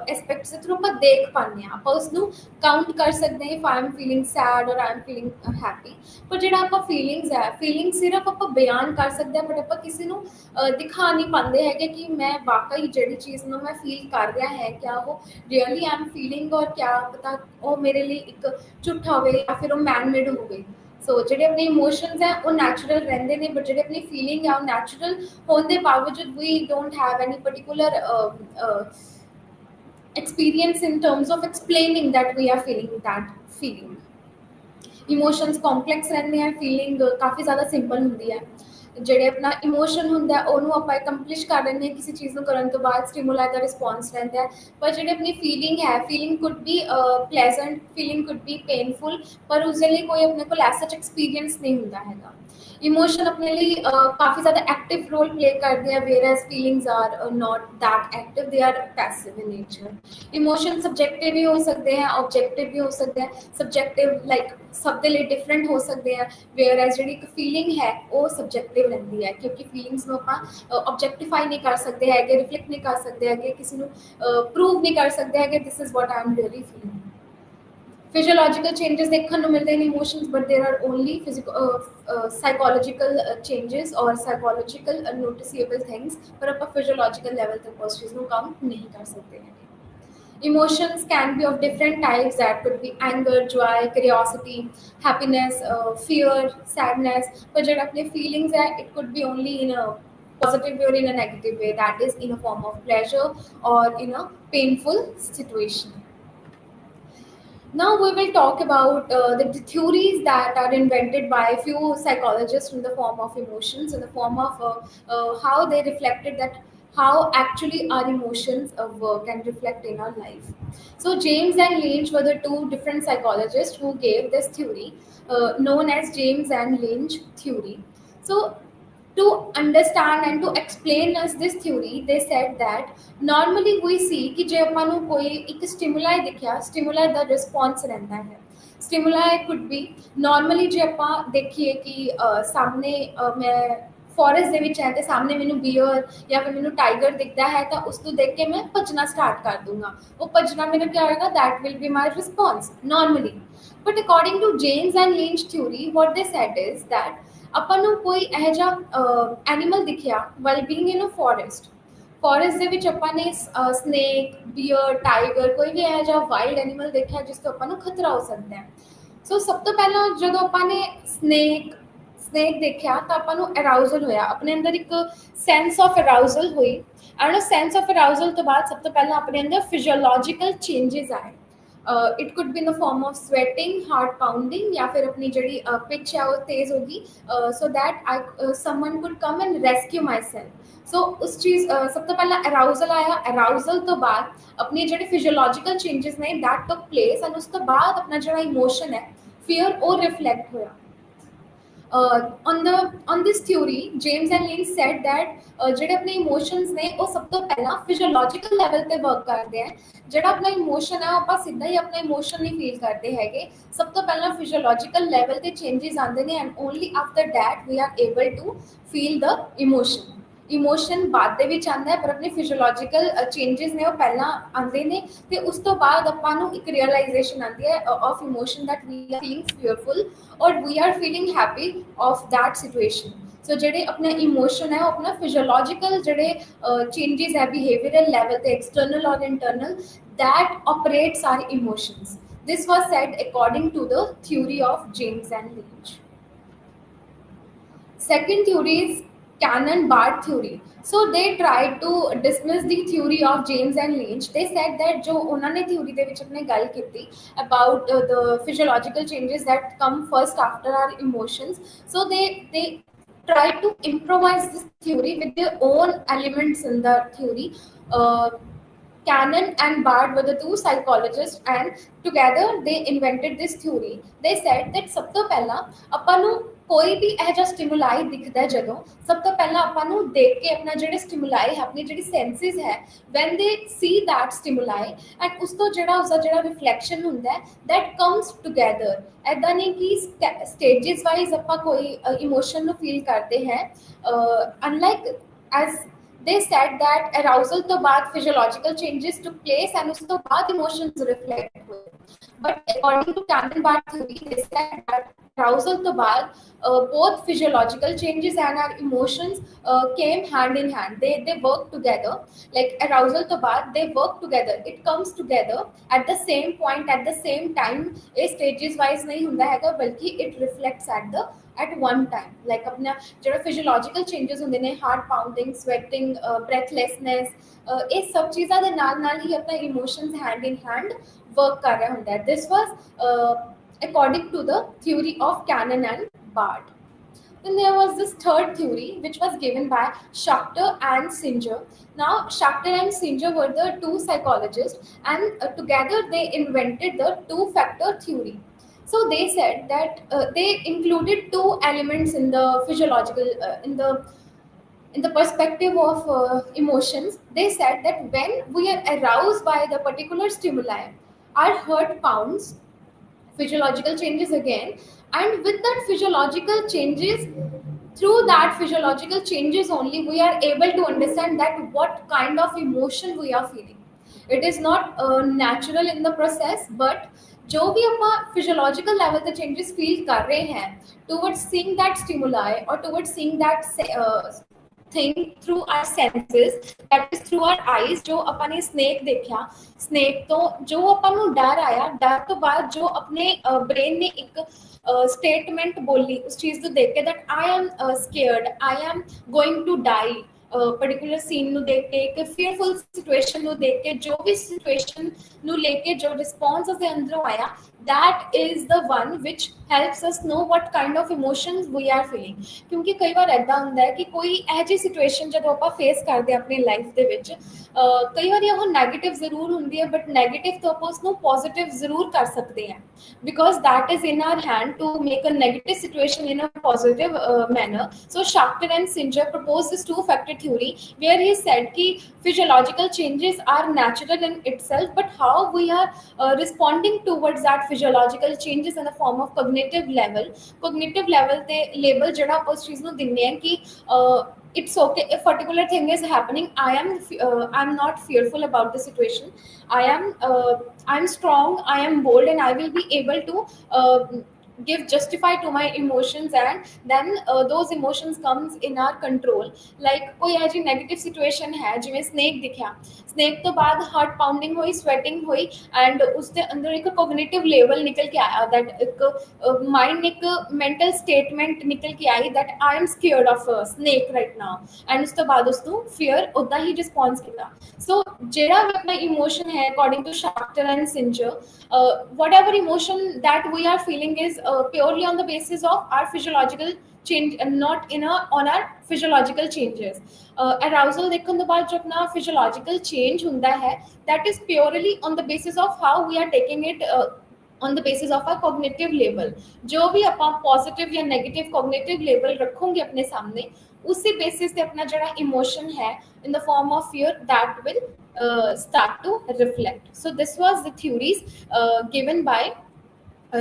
ਐਸਪੈਕਟਸ ਦੇ ਥਰੂ ਆਪਾਂ ਦੇਖ ਪਾਉਂਦੇ ਹਾਂ ਆਪਾਂ ਉਸ ਨੂੰ ਕਾਊਂਟ ਕਰ ਸਕਦੇ ਹਾਂ if I am feeling sad or I am feeling happy ਪਰ ਜਿਹੜਾ ਆਪਾਂ ਫੀਲਿੰਗਸ ਹੈ ਫੀਲਿੰਗ ਸਿਰਫ ਆਪਾਂ ਬਿਆਨ ਕਰ ਸਕਦੇ ਹਾਂ ਬਟ ਆਪਾਂ ਕਿਸੇ ਨੂੰ ਦਿਖਾ ਨਹੀਂ ਪਾਉਂਦੇ ਹੈਗੇ ਕਿ ਮੈਂ ਵਾਕਈ ਜਿਹੜੀ ਚੀਜ਼ ਨੂੰ ਮੈਂ ਫੀਲ ਕਰ ਰਿਹਾ ਹੈ ਕਿਆ ਉਹ ਰੀਅਲੀ ਆਈ ਐਮ ਫੀਲਿੰਗ ਔਰ ਕਿਆ ਪਤਾ ਉਹ ਮੇਰੇ ਲਈ ਇੱਕ ਝੂਠਾ ਹੋਵੇ ਜਾਂ ਫਿਰ ਉਹ ਮੈਨ ਮੇਡ ਹੋਵੇ ਸੋ ਜਿਹੜੇ ਆਪਣੇ ਇਮੋਸ਼ਨਸ ਹੈ ਉਹ ਨੈਚੁਰਲ ਰਹਿੰਦੇ ਨੇ ਬਟ ਜਿਹੜੇ ਆਪਣੀ ਫੀਲਿੰਗ ਹੈ ਉਹ ਨੈਚੁਰਲ ਹੋਣ ਦੇ ਬਾਵਜੂਦ ਵੀ don't have any particular experience in terms of explaining that we are feeling that feeling emotions complex ਰਹਿੰਦੇ ਆ ਫੀਲਿੰਗ ਕਾਫੀ ਜ਼ਿਆਦਾ ਸਿੰਪਲ ਹੁੰਦੀ ਹੈ ਜਿਹੜੇ ਆਪਣਾ ਇਮੋਸ਼ਨ ਹੁੰਦਾ ਉਹਨੂੰ ਆਪਾਂ ਅਕੰਪਲਿਸ਼ ਕਰ ਲੈਂਦੇ ਹਾਂ ਕਿਸੇ ਚੀਜ਼ ਨੂੰ ਕਰਨ ਤੋਂ ਬਾਅਦ ਸਟਿਮੂਲਾ ਦਾ ਰਿਸਪੌਂਸ ਰਹਿੰਦਾ ਹੈ ਪਰ ਜਿਹੜੀ ਆਪਣੀ ਫੀਲਿੰਗ ਹੈ feeling could B pleasant feeling could B painful ਪਰ ਉਸ ਦੇ ਲਈ ਕੋਈ ਆਪਣੇ ਕੋਲ ਐਸਾ ਐਕਸਪੀਰੀਅੰਸ ਨਹੀਂ ਹੁੰਦਾ ਹੈਗਾ ਇਮੋਸ਼ਨ ਆਪਣੇ ਲਈ ਕਾਫੀ ਜ਼ਿਆਦਾ ਐਕਟਿਵ ਰੋਲ ਪਲੇ ਕਰਦੇ ਆ whereas feelings are not that active they are passive in nature emotion subjective ਵੀ ਹੋ ਸਕਦੇ हैं ऑब्जेक्टिव भी हो सकते हैं सब्जेक्टिव लाइक सब ਦੇ ਲਈ ਡਿਫਰੈਂਟ ਹੋ ਸਕਦੇ ਆ ਵੇਅਰਐਜ਼ ਜਿਹੜੀ ਇੱਕ ਫੀਲਿੰਗ ਹੈ ਉਹ ਸਬਜੈਕਟਿਵ ਰਹਿੰਦੀ ਹੈ ਕਿਉਂਕਿ ਫੀਲਿੰਗਸ ਨੂੰ ਆਪਾਂ ਆਬਜੈਕਟੀਫਾਈ ਨਹੀਂ ਕਰ ਸਕਦੇ ਹੈਗੇ ਰਿਫਲੈਕਟ ਨਹੀਂ ਕਰ ਸਕਦੇ ਹੈਗੇ ਕਿਸੇ ਨੂੰ ਪ੍ਰੂਵ ਨਹੀਂ ਕਰ ਸਕਦੇ ਹੈਗੇ this is what I am really feeling physiological changes ਦੇਖਣ ਨੂੰ ਮਿਲਦੇ ਨੇ emotions but there are only psychological changes or psychological noticeable things ਪਰ ਆਪਾਂ physiological level ਤੇ ਉਸ ਚੀਜ਼ ਨੂੰ ਕਾਊਂਟ ਨਹੀਂ ਕਰ ਸਕਦੇ ਹੈਗੇ emotions can be of different types that could be anger joy curiosity happiness fear sadness but ਜਿਹੜਾ ਆਪਣੇ feelings ਹੈ it could be only in a positive way or in a negative way that is in a form of pleasure or in a painful situation Now we will talk about the theories that are invented by a few psychologists in the form of emotions, in the form of how they reflected that how actually our emotions work and reflect in our life. So James and Lynch were the two different psychologists who gave this theory, known as James and Lynch theory. So to understand and to explain us this theory, they said that normally we see कि जे ਆਪਾਂ ਨੂੰ ਕੋਈ ਇੱਕ stimuli ਦਿਖਿਆ, stimuli ਦਾ response ਰਹਿੰਦਾ ਹੈ। Stimuli could be normally ਜੇ ਆਪਾਂ ਦੇਖੀਏ ਕਿ ਸਾਹਮਣੇ ਮੈਂ ਫੋਰੈਸਟ ਦੇ ਵਿੱਚ ਹੈ ਤੇ ਸਾਹਮਣੇ ਮੈਨੂੰ ਬੀਅਰ ਜਾਂ ਫਿਰ ਮੈਨੂੰ ਟਾਈਗਰ ਦਿਖਦਾ ਹੈ ਤਾਂ ਉਸ ਨੂੰ ਦੇਖ ਕੇ ਮੈਂ ਭੱਜਣਾ ਸਟਾਰਟ ਕਰ ਦੂੰਗਾ। ਉਹ ਭੱਜਣਾ ਮੇਰਾ ਕੀ ਹੋਏਗਾ, that will be my response normally. But according to James and Lynch theory, what they said is that ਆਪਾਂ ਨੂੰ ਕੋਈ ਇਹੋ ਜਿਹਾ ਐਨੀਮਲ ਦਿਖਿਆ while being in a forest ਦੇ ਵਿੱਚ ਆਪਾਂ ਨੇ ਸਨੇਕ ਬੀਅਰ ਟਾਈਗਰ ਕੋਈ ਵੀ ਇਹੋ ਜਿਹਾ ਵਾਈਲਡ ਐਨੀਮਲ ਦੇਖਿਆ ਜਿਸ ਤੋਂ ਆਪਾਂ ਨੂੰ ਖਤਰਾ ਹੋ ਸਕਦਾ ਹੈ। ਸੋ ਸਭ ਤੋਂ ਪਹਿਲਾਂ ਜਦੋਂ ਆਪਾਂ ਨੇ ਸਨੇਕ ਦੇਖਿਆ ਤਾਂ ਆਪਾਂ ਨੂੰ ਅਰਾਊਜ਼ਲ ਹੋਇਆ, ਆਪਣੇ ਅੰਦਰ ਇੱਕ ਸੈਂਸ ਆਫ ਅਰਾਊਜ਼ਲ ਹੋਈ ਐਂਡ ਸੈਂਸ ਆਫ ਅਰਾਊਜ਼ਲ ਤੋਂ ਬਾਅਦ ਸਭ ਤੋਂ ਪਹਿਲਾਂ ਆਪਣੇ ਅੰਦਰ ਫਿਜ਼ੀਓਲੋਜੀਕਲ ਚੇਂजेस ਆਏ। It could be in the form of sweating, heart pounding या फिर अपनी जड़ी पिच है वो तेज होगी so that I someone could come and rescue myself. So उस चीज़ सब तो पहला अराउजल आया, अराउजल तो बाद अपनी जड़ी फिजियोलॉजिकल चेंजेस ने दैट टुक प्लेस एंड उस तो बाद अपना जड़ा इमोशन है फियर वो रिफ्लेक्ट होया। On this theory, James and Lynch said that ਜਿਹੜੇ ਆਪਣੇ ਇਮੋਸ਼ਨਸ ਨੇ ਉਹ ਸਭ ਤੋਂ ਪਹਿਲਾਂ ਫਿਜ਼ੀਓਲੋਜੀਕਲ ਲੈਵਲ ਤੇ ਵਰਕ ਕਰਦੇ ਆ। ਜਿਹੜਾ ਆਪਣਾ ਇਮੋਸ਼ਨ ਹੈ ਆਪਾਂ ਸਿੱਧਾ ਹੀ ਆਪਣਾ ਇਮੋਸ਼ਨ ਨਹੀਂ ਫੀਲ ਕਰਦੇ ਹੈਗੇ, ਸਭ ਤੋਂ ਪਹਿਲਾਂ ਫਿਜ਼ੀਓਲੋਜੀਕਲ ਲੈਵਲ ਤੇ ਚੇਂजेस ਆਉਂਦੇ ਨੇ and only after that we are able to feel the emotion. Emotion ਬਾਅਦ ਦੇ ਵਿੱਚ ਆਉਂਦਾ ਹੈ ਪਰ ਆਪਣੇ ਫਿਜ਼ੀਓਲੋਜੀਕਲ ਚੇਂजेस ਨੇ ਉਹ ਪਹਿਲਾਂ ਆਉਂਦੇ ਨੇ ਤੇ ਉਸ ਤੋਂ ਬਾਅਦ ਆਪਾਂ ਨੂੰ ਇੱਕ ਰਿਅਲਾਈਜੇਸ਼ਨ ਆਉਂਦੀ ਹੈ of emotion that we are feeling fearful or we are feeling happy of that situation. So ਜਿਹੜੇ अपना इमोशन है वो अपना फिजियोलॉजिकल ਜਿਹੜੇ चेंजेस है बिहेवियरल लेवल ਤੇ एक्सटर्नल और internal that operates our emotions. This was said according to the theory of James and Lynch. Second theory is Cannon-Bard theory. So they tried to dismiss the theory of James and Lynch. They said that जो उन्होंने theory ਦੇ ਵਿੱਚ अपने ਗੱਲ ਕੀਤੀ about the physiological changes that come first after our emotions. So they tried to improvise this theory with their own elements in the theory. Cannon and Bard were the two psychologists and together they invented this theory. They said that ਸਭ ਤੋਂ ਪਹਿਲਾਂ ਆਪਾਂ ਨੂੰ ਕੋਈ ਵੀ ਇਹ ਜਿਹਾ ਸਟਿਮੁਲਾਈ ਦਿਖਦਾ ਜਦੋਂ ਸਭ ਤੋਂ ਪਹਿਲਾਂ ਆਪਾਂ ਨੂੰ ਦੇਖ ਕੇ ਆਪਣਾ ਜਿਹੜੇ ਸਟਿਮੁਲਾਈ ਹੈ ਆਪਣੀ ਜਿਹੜੀ ਸੈਂਸਿਸ ਹੈ ਵੈਨ ਦੇ ਸੀ ਦੈਟ ਸਟਿਮੁਲਾਈ ਐਂਡ ਉਸ ਤੋਂ ਜਿਹੜਾ ਉਸਦਾ ਜਿਹੜਾ ਰਿਫਲੈਕਸ਼ਨ ਹੁੰਦਾ ਹੈ ਦੈਟ ਕਮਸ ਟੂਗੈਦਰ। ਐਦਾਂ ਨਹੀਂ ਕਿ ਸਟੇਜਸ ਵਾਈਜ਼ ਆਪਾਂ ਕੋਈ ਇਮੋਸ਼ਨ ਨੂੰ ਫੀਲ ਕਰਦੇ ਹੈ। ਅਨਲਾਈਕ as they said that arousal to baad physiological changes took place and usko baad emotions reflect hue, but according to Cannon-Bard theory they said that arousal to baad both physiological changes and our emotions came hand in hand, they work together, like arousal to baad they work together, it comes together at the same point at the same time, ये stages wise नहीं ਹੁੰਦਾ हैगा बल्कि it reflects at one time, like अपना जो physiological changes होंगे ने heart pounding, sweating, breathlessness, ये सब चीज़ां दे नाल ही अपना emotions hand in hand work कर रहा होता है। This was according to the theory of Cannon and Bard. Then there was this third theory which was given by Schachter and Singer. Now Schachter and Singer were the two psychologists and together they invented the two-factor theory. So they said that they included two elements in the physiological in the perspective of emotions. They said that when we are aroused by the particular stimuli, our heart pounds, physiological changes again, and with that physiological changes, through that physiological changes only we are able to understand that what kind of emotion we are feeling. It is not natural in the process, but जो भी आप physiological level पे changes feel कर रहे हैं towards seeing that stimuli और towards seeing that thing through our senses, that is through our eyes. जो अपन ने स्नेक देखा, स्नेक तो जो अपन ਨੂੰ डर आया, डर तो बाद जो अपने ब्रेन ने एक स्टेटमेंट बोली उस चीज को देख के that I am scared, I am going to die, particular scene ਨੂੰ ਦੇਖ ਕੇ ਇੱਕ fearful situation ਨੂੰ ਦੇਖ ਕੇ ਜੋ ਵੀ situation ਨੂੰ ਲੈ ਕੇ ਜੋ ਰਿਸਪੌਂਸ ਅਸੀਂ ਅੰਦਰੋਂ ਆਇਆ that is the one which helps us know what kind of emotions we are feeling ਕਿਉਂਕਿ ਕਈ ਵਾਰ ਐਦਾਂ ਹੁੰਦਾ ਹੈ ਕਿ ਕੋਈ ਇਹੋ ਜਿਹੀ ਸਿਚੁਏਸ਼ਨ ਜਦੋਂ ਆਪਾਂ ਫੇਸ ਕਰਦੇ ਆਪਣੀ ਲਾਈਫ ਦੇ ਵਿੱਚ ਕਈ ਵਾਰੀ ਉਹ ਨੈਗੇਟਿਵ ਜ਼ਰੂਰ ਹੁੰਦੀ ਹੈ ਬਟ ਨੈਗੇਟਿਵ ਤੋਂ ਆਪਾਂ ਉਸਨੂੰ ਪੋਜ਼ਿਟਿਵ ਜ਼ਰੂਰ ਕਰ ਸਕਦੇ ਹਾਂ because that is in our hand to make a negative situation in a positive manner. So Schachter and Singer proposed this two-factor theory where he said that physiological changes are natural in itself, but how we are responding towards that physiological changes in the form of cognitive level. Cognitive level ते label जड़ा उस चीज़ ਨੂੰ दिन्ने हैं कि it's okay if particular thing is happening. I'm not fearful about the situation. I'm strong, I am bold, and I will be able to give justify to my emotions, and then those emotions comes in our control. Like कोई ऐसी negative situation है जिमें snake दिखा, snake तो बाद heart pounding हुई, sweating हुई, and उसके अंदर एक cognitive level निकल के आया, that एक mind एक mental statement निकल के आई that I am scared of a snake right now, and उसके बाद उसको fear उतना ही response किया. So जेड़ा भी अपना emotion है according to Schachter and Singer, whatever emotion that we are feeling is purely on the basis of our physiological change and not on our physiological changes. Arousal देखने के बाद जो अपना physiological change होता है that is purely on the basis of how we are taking it on the basis of our cognitive level. जो भी अपन positive या negative cognitive level रखोगे अपने सामने उसी basis से अपना जड़ा emotion है in the form of fear that will start to reflect. So this was the theories given by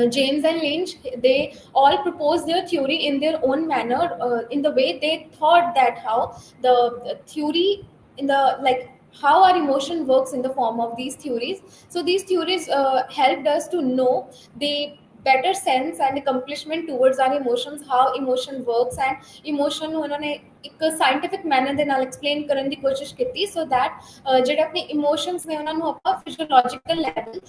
James and Lynch. They all proposed their theory in their own manner, in the way they thought that how the theory in the like how our emotion works in the form of these theories. So these theories helped us to know the better sense and accomplishment towards our emotions, how emotion works, and emotion उन्होंने एक scientific manner ਦੇ ਨਾਲ explain ਕਰਨ ਦੀ ਕੋਸ਼ਿਸ਼ ਕੀਤੀ so that ਜਿਹੜੇ ਆਪਣੇ emotions ਨੇ ਉਹਨਾਂ ਨੂੰ ਆਪਾਂ ਫਿਜ਼ੀਓਲੋਜੀਕਲ ਲੈਵਲ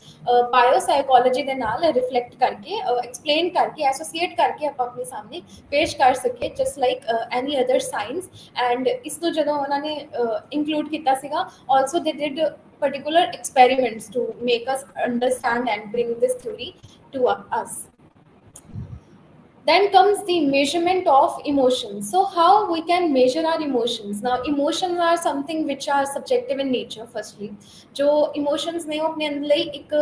ਬਾਇਓਸਾਈਕੋਲੋਜੀ ਦੇ ਨਾਲ ਰਿਫਲੈਕਟ ਕਰਕੇ ਐਕਸਪਲੇਨ ਕਰਕੇ ਐਸੋਸੀਏਟ ਕਰਕੇ ਆਪਾਂ ਆਪਣੇ ਸਾਹਮਣੇ ਪੇਸ਼ ਕਰ ਸਕੀਏ just like any other science. And ਇਸ ਨੂੰ ਜਦੋਂ ਉਹਨਾਂ ਨੇ ਇਨਕਲੂਡ ਕੀਤਾ ਸੀਗਾ ਆਲਸੋ ਦੇ did particular experiments to make us understand and bring this theory to us. Then comes the measurement of emotions. So how we can measure our emotions? Now emotions are something which are subjective in nature. Firstly जो emotions ने अपने अंदर एक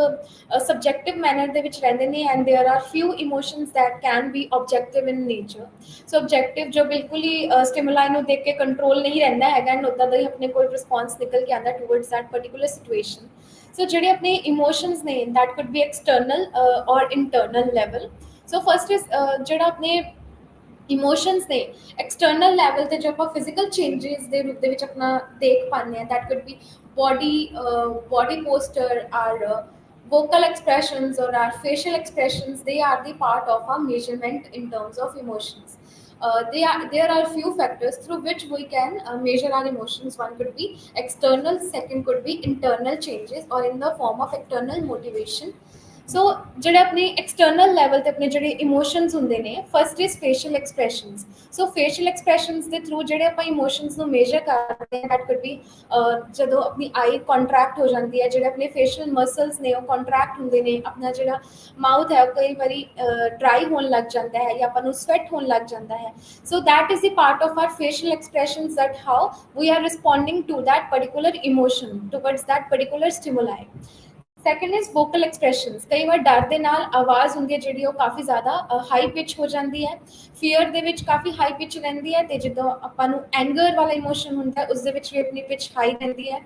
subjective manner ਦੇ ਵਿੱਚ ਰਹਿੰਦੇ ਨੇ and there are few emotions that can be objective in nature. So objective जो बिल्कुल ही stimuli ਨੂੰ देख के control नहीं रहता हैगा and उदा ਦਾ ਹੀ अपने कोई response निकल के आंदा towards that particular situation. So ਜਿਹੜੇ अपने emotions ने that could be external or internal level. So first is ਜਿਹੜਾ ਆਪਣੇ ਇਮੋਸ਼ਨਸ ਨੇ ਐਕਸਟਰਨਲ ਲੈਵਲ ਤੇ ਜੋ ਆਪਾਂ ਫਿਜ਼ੀਕਲ ਚੇਂजेस ਦੇ ਰੂਪ ਦੇ ਵਿੱਚ ਆਪਣਾ ਦੇਖ ਪਾਉਂਦੇ ਆ that could be body posture, our vocal expressions or our facial expressions. They are the part of our measurement in terms of emotions. There are few factors through which we can measure our emotions. One could be external, second could be internal changes or in the form of external motivation. सो ਜਿਹੜੇ ਆਪਣੇ external level ਤੇ ਆਪਣੇ ਜਿਹੜੇ emotions ਹੁੰਦੇ ਨੇ first is facial expressions. So facial expressions ਦੇ through ਜਿਹੜੇ ਆਪਾਂ ਇਮੋਸ਼ਨਸ ਨੂੰ ਮੇਜਰ ਕਰਦੇ ਹਾਂ ਦੈਟ ਕੁਡ ਬੀ ਜਦੋਂ ਆਪਣੀ ਆਈ ਕੰਟਰੈਕਟ ਹੋ ਜਾਂਦੀ ਹੈ ਜਿਹੜੇ ਆਪਣੇ ਫੇਸ਼ੀਅਲ ਮਸਲਸ ਨੇ ਉਹ ਕੰਟਰੈਕਟ ਹੁੰਦੇ ਨੇ ਆਪਣਾ ਜਿਹੜਾ ਮਾਊਥ ਹੈ ਉਹ ਕਈ ਵਾਰੀ ਡਰਾਈ ਹੋਣ ਲੱਗ ਜਾਂਦਾ ਹੈ ਜਾਂ ਆਪਾਂ ਨੂੰ ਸਵੈਟ ਹੋਣ ਲੱਗ ਜਾਂਦਾ ਹੈ. So that is the part of our facial expressions that how we are responding to that particular emotion towards that particular stimuli. Second is vocal expressions. ਕਈ ਵਾਰ ਡਰ ਦੇ ਨਾਲ ਆਵਾਜ਼ ਹੁੰਦੀ ਹੈ ਜਿਹੜੀ ਉਹ ਕਾਫੀ ਜ਼ਿਆਦਾ ਹਾਈ ਪਿਚ ਹੋ ਜਾਂਦੀ ਹੈ. ਫੀਅਰ ਦੇ ਵਿੱਚ ਕਾਫੀ ਹਾਈ ਪਿਚ ਰਹਿੰਦੀ ਹੈ ਤੇ ਜਦੋਂ ਆਪਾਂ ਨੂੰ ਐਂਗਰ ਵਾਲਾ ਇਮੋਸ਼ਨ ਹੁੰਦਾ ਉਸ ਦੇ ਵਿੱਚ ਵੀ ਆਪਣੀ ਪਿਚ ਹਾਈ ਰਹਿੰਦੀ ਹੈ.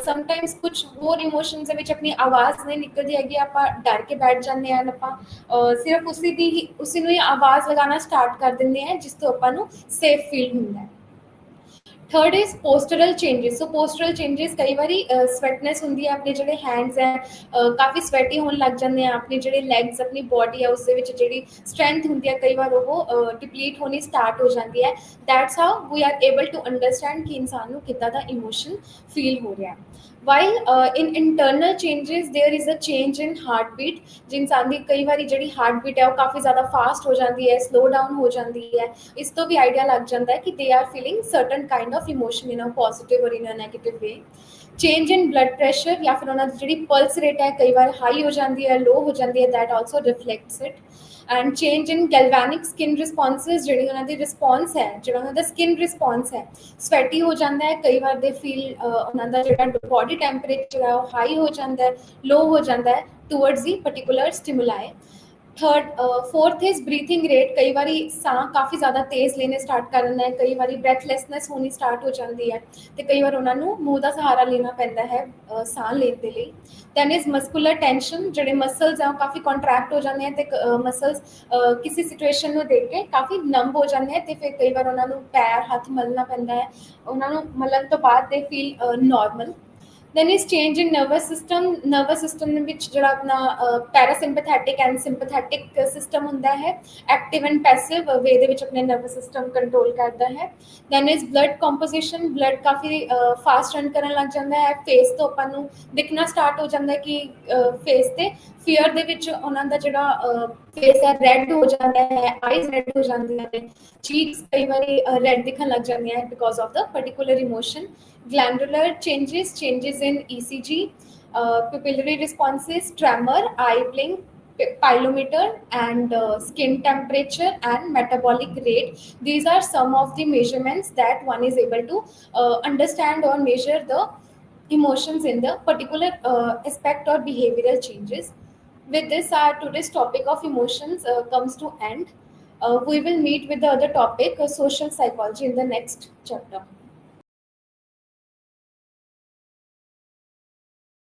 ਸਮਟਾਈਮਸ ਕੁਝ ਹੋਰ ਇਮੋਸ਼ਨਸ ਦੇ ਵਿੱਚ ਆਪਣੀ ਆਵਾਜ਼ ਨਹੀਂ ਨਿਕਲਦੀ ਹੈਗੀ ਆਪਾਂ ਡਰ ਕੇ ਬੈਠ ਜਾਂਦੇ ਹਾਂ ਆਪਾਂ ਸਿਰਫ ਉਸੇ ਨੂੰ ਹੀ ਆਵਾਜ਼ ਲਗਾਉਣਾ ਸਟਾਰਟ ਕਰ ਦਿੰਦੇ ਹਾਂ ਜਿਸ ਤੋਂ ਆਪਾਂ ਨੂੰ ਸੇਫ ਫੀਲ ਹੁੰਦਾ ਹੈ. Third is postural changes. So postural changes कई बारी स्वेटनेस होंगी है अपने जो हैंड्स है काफ़ी स्वेटी होने लग जाते हैं. अपने जो लैग्स अपनी बॉडी है उस जी स्ट्रेंथ होंगी है कई बार वो डिप्लीट होनी स्टार्ट हो जाती है. That's how we are able to understand कि इंसान को कितना दा इमोशन फील हो रहा है. while in internal changes there is a change in heartbeat। ਜੇ ਇਨਸਾਨ ਦੀ ਕਈ ਵਾਰੀ ਜਿਹੜੀ ਹਾਰਟਬੀਟ ਹੈ ਉਹ ਕਾਫੀ ਜ਼ਿਆਦਾ ਫਾਸਟ ਹੋ ਜਾਂਦੀ ਹੈ, ਸਲੋ ਡਾਊਨ ਹੋ ਜਾਂਦੀ ਹੈ, ਇਸ ਤੋਂ ਵੀ ਆਈਡੀਆ ਲੱਗ ਜਾਂਦਾ ਹੈ ਕਿ they are feeling certain kind of emotion in a positive और in a negative way. Change in blood pressure या फिर उन्होंने जी पल्स रेट है कई बार हाई हो जाती है, लो हो जाती है, that also reflects it. And change in galvanic skin responses, जी उन्होंने रिस्पॉन्स है, जो उन्होंने स्किन रिस्पॉन्स है, स्वैटी हो जाता है, कई बार दे फील उन्होंने जो बॉडी टैंपरेचर है वो हाई हो जाता है, लो हो जाता है towards the particular stimuli. Third fourth is breathing rate, कई बार साह काफ़ी ज़्यादा तेज़ लेने स्टार्ट कर देना है, कई बार ब्रैथलैसनैस होनी स्टार्ट हो जाती है, तो कई बार उन्होंने मूँह का सहारा लेना पैंदा है साह लेने के लिए। दैन इज मस्कुलर टेंशन, जोड़े मसल्स हैं काफ़ी कॉन्ट्रैक्ट हो जाते हैं, तो मसल्स किसी सिचुएशन में देख के काफ़ी नंब हो जाते हैं, तो फिर कई बार उन्होंने पैर हथ मलना पैंदा है, उन्होंने मलन तो बाद they feel normal. then is change in nervous system ਵਿੱਚ ਜਿਹੜਾ ਆਪਣਾ ਪੈਰਾਸਿੰਪੈਥੈਟਿਕ ਐਂਡ ਸਿੰਪੈਥੈਟਿਕ ਸਿਸਟਮ ਹੁੰਦਾ ਹੈ, ਐਕਟਿਵ ਐਂਡ ਪੈਸਿਵ ਵੇ ਦੇ ਵਿੱਚ ਆਪਣੇ ਨਰਵਸ ਸਿਸਟਮ ਕੰਟਰੋਲ ਕਰਦਾ ਹੈ। then is blood composition, blood coffee fast run ਕਰਨ ਲੱਗ ਜਾਂਦਾ ਹੈ, ਫੇਸ ਤੋਂ ਆਪਾਂ ਨੂੰ ਦਿਖਣਾ ਸਟਾਰਟ ਹੋ ਜਾਂਦਾ ਹੈ ਕਿ ਫੇਸ ਤੇ ਫੀਅਰ ਦੇ ਵਿੱਚ ਉਹਨਾਂ ਦਾ ਜਿਹੜਾ ਫੇਸ ਹੈ ਰੈੱਡ ਹੋ ਜਾਂਦਾ ਹੈ, ਆਈਜ਼ ਰੈੱਡ ਹੋ ਜਾਂਦੀਆਂ ਨੇ, ਚੀਕਸ ਕਈ ਵਾਰੀ ਰੈੱਡ ਦਿਖਣ ਲੱਗ ਜਾਂਦੀਆਂ ਹੈ because of the particular emotion. Glandular changes in ECG, pupillary responses, tremor, eye blink, pilometer, and skin temperature and metabolic rate. These are some of the measurements that one is able to understand or measure the emotions in the particular aspect or behavioral changes. With this, our today's topic of emotions comes to end. We will meet with the other topic, social psychology, in the next chapter.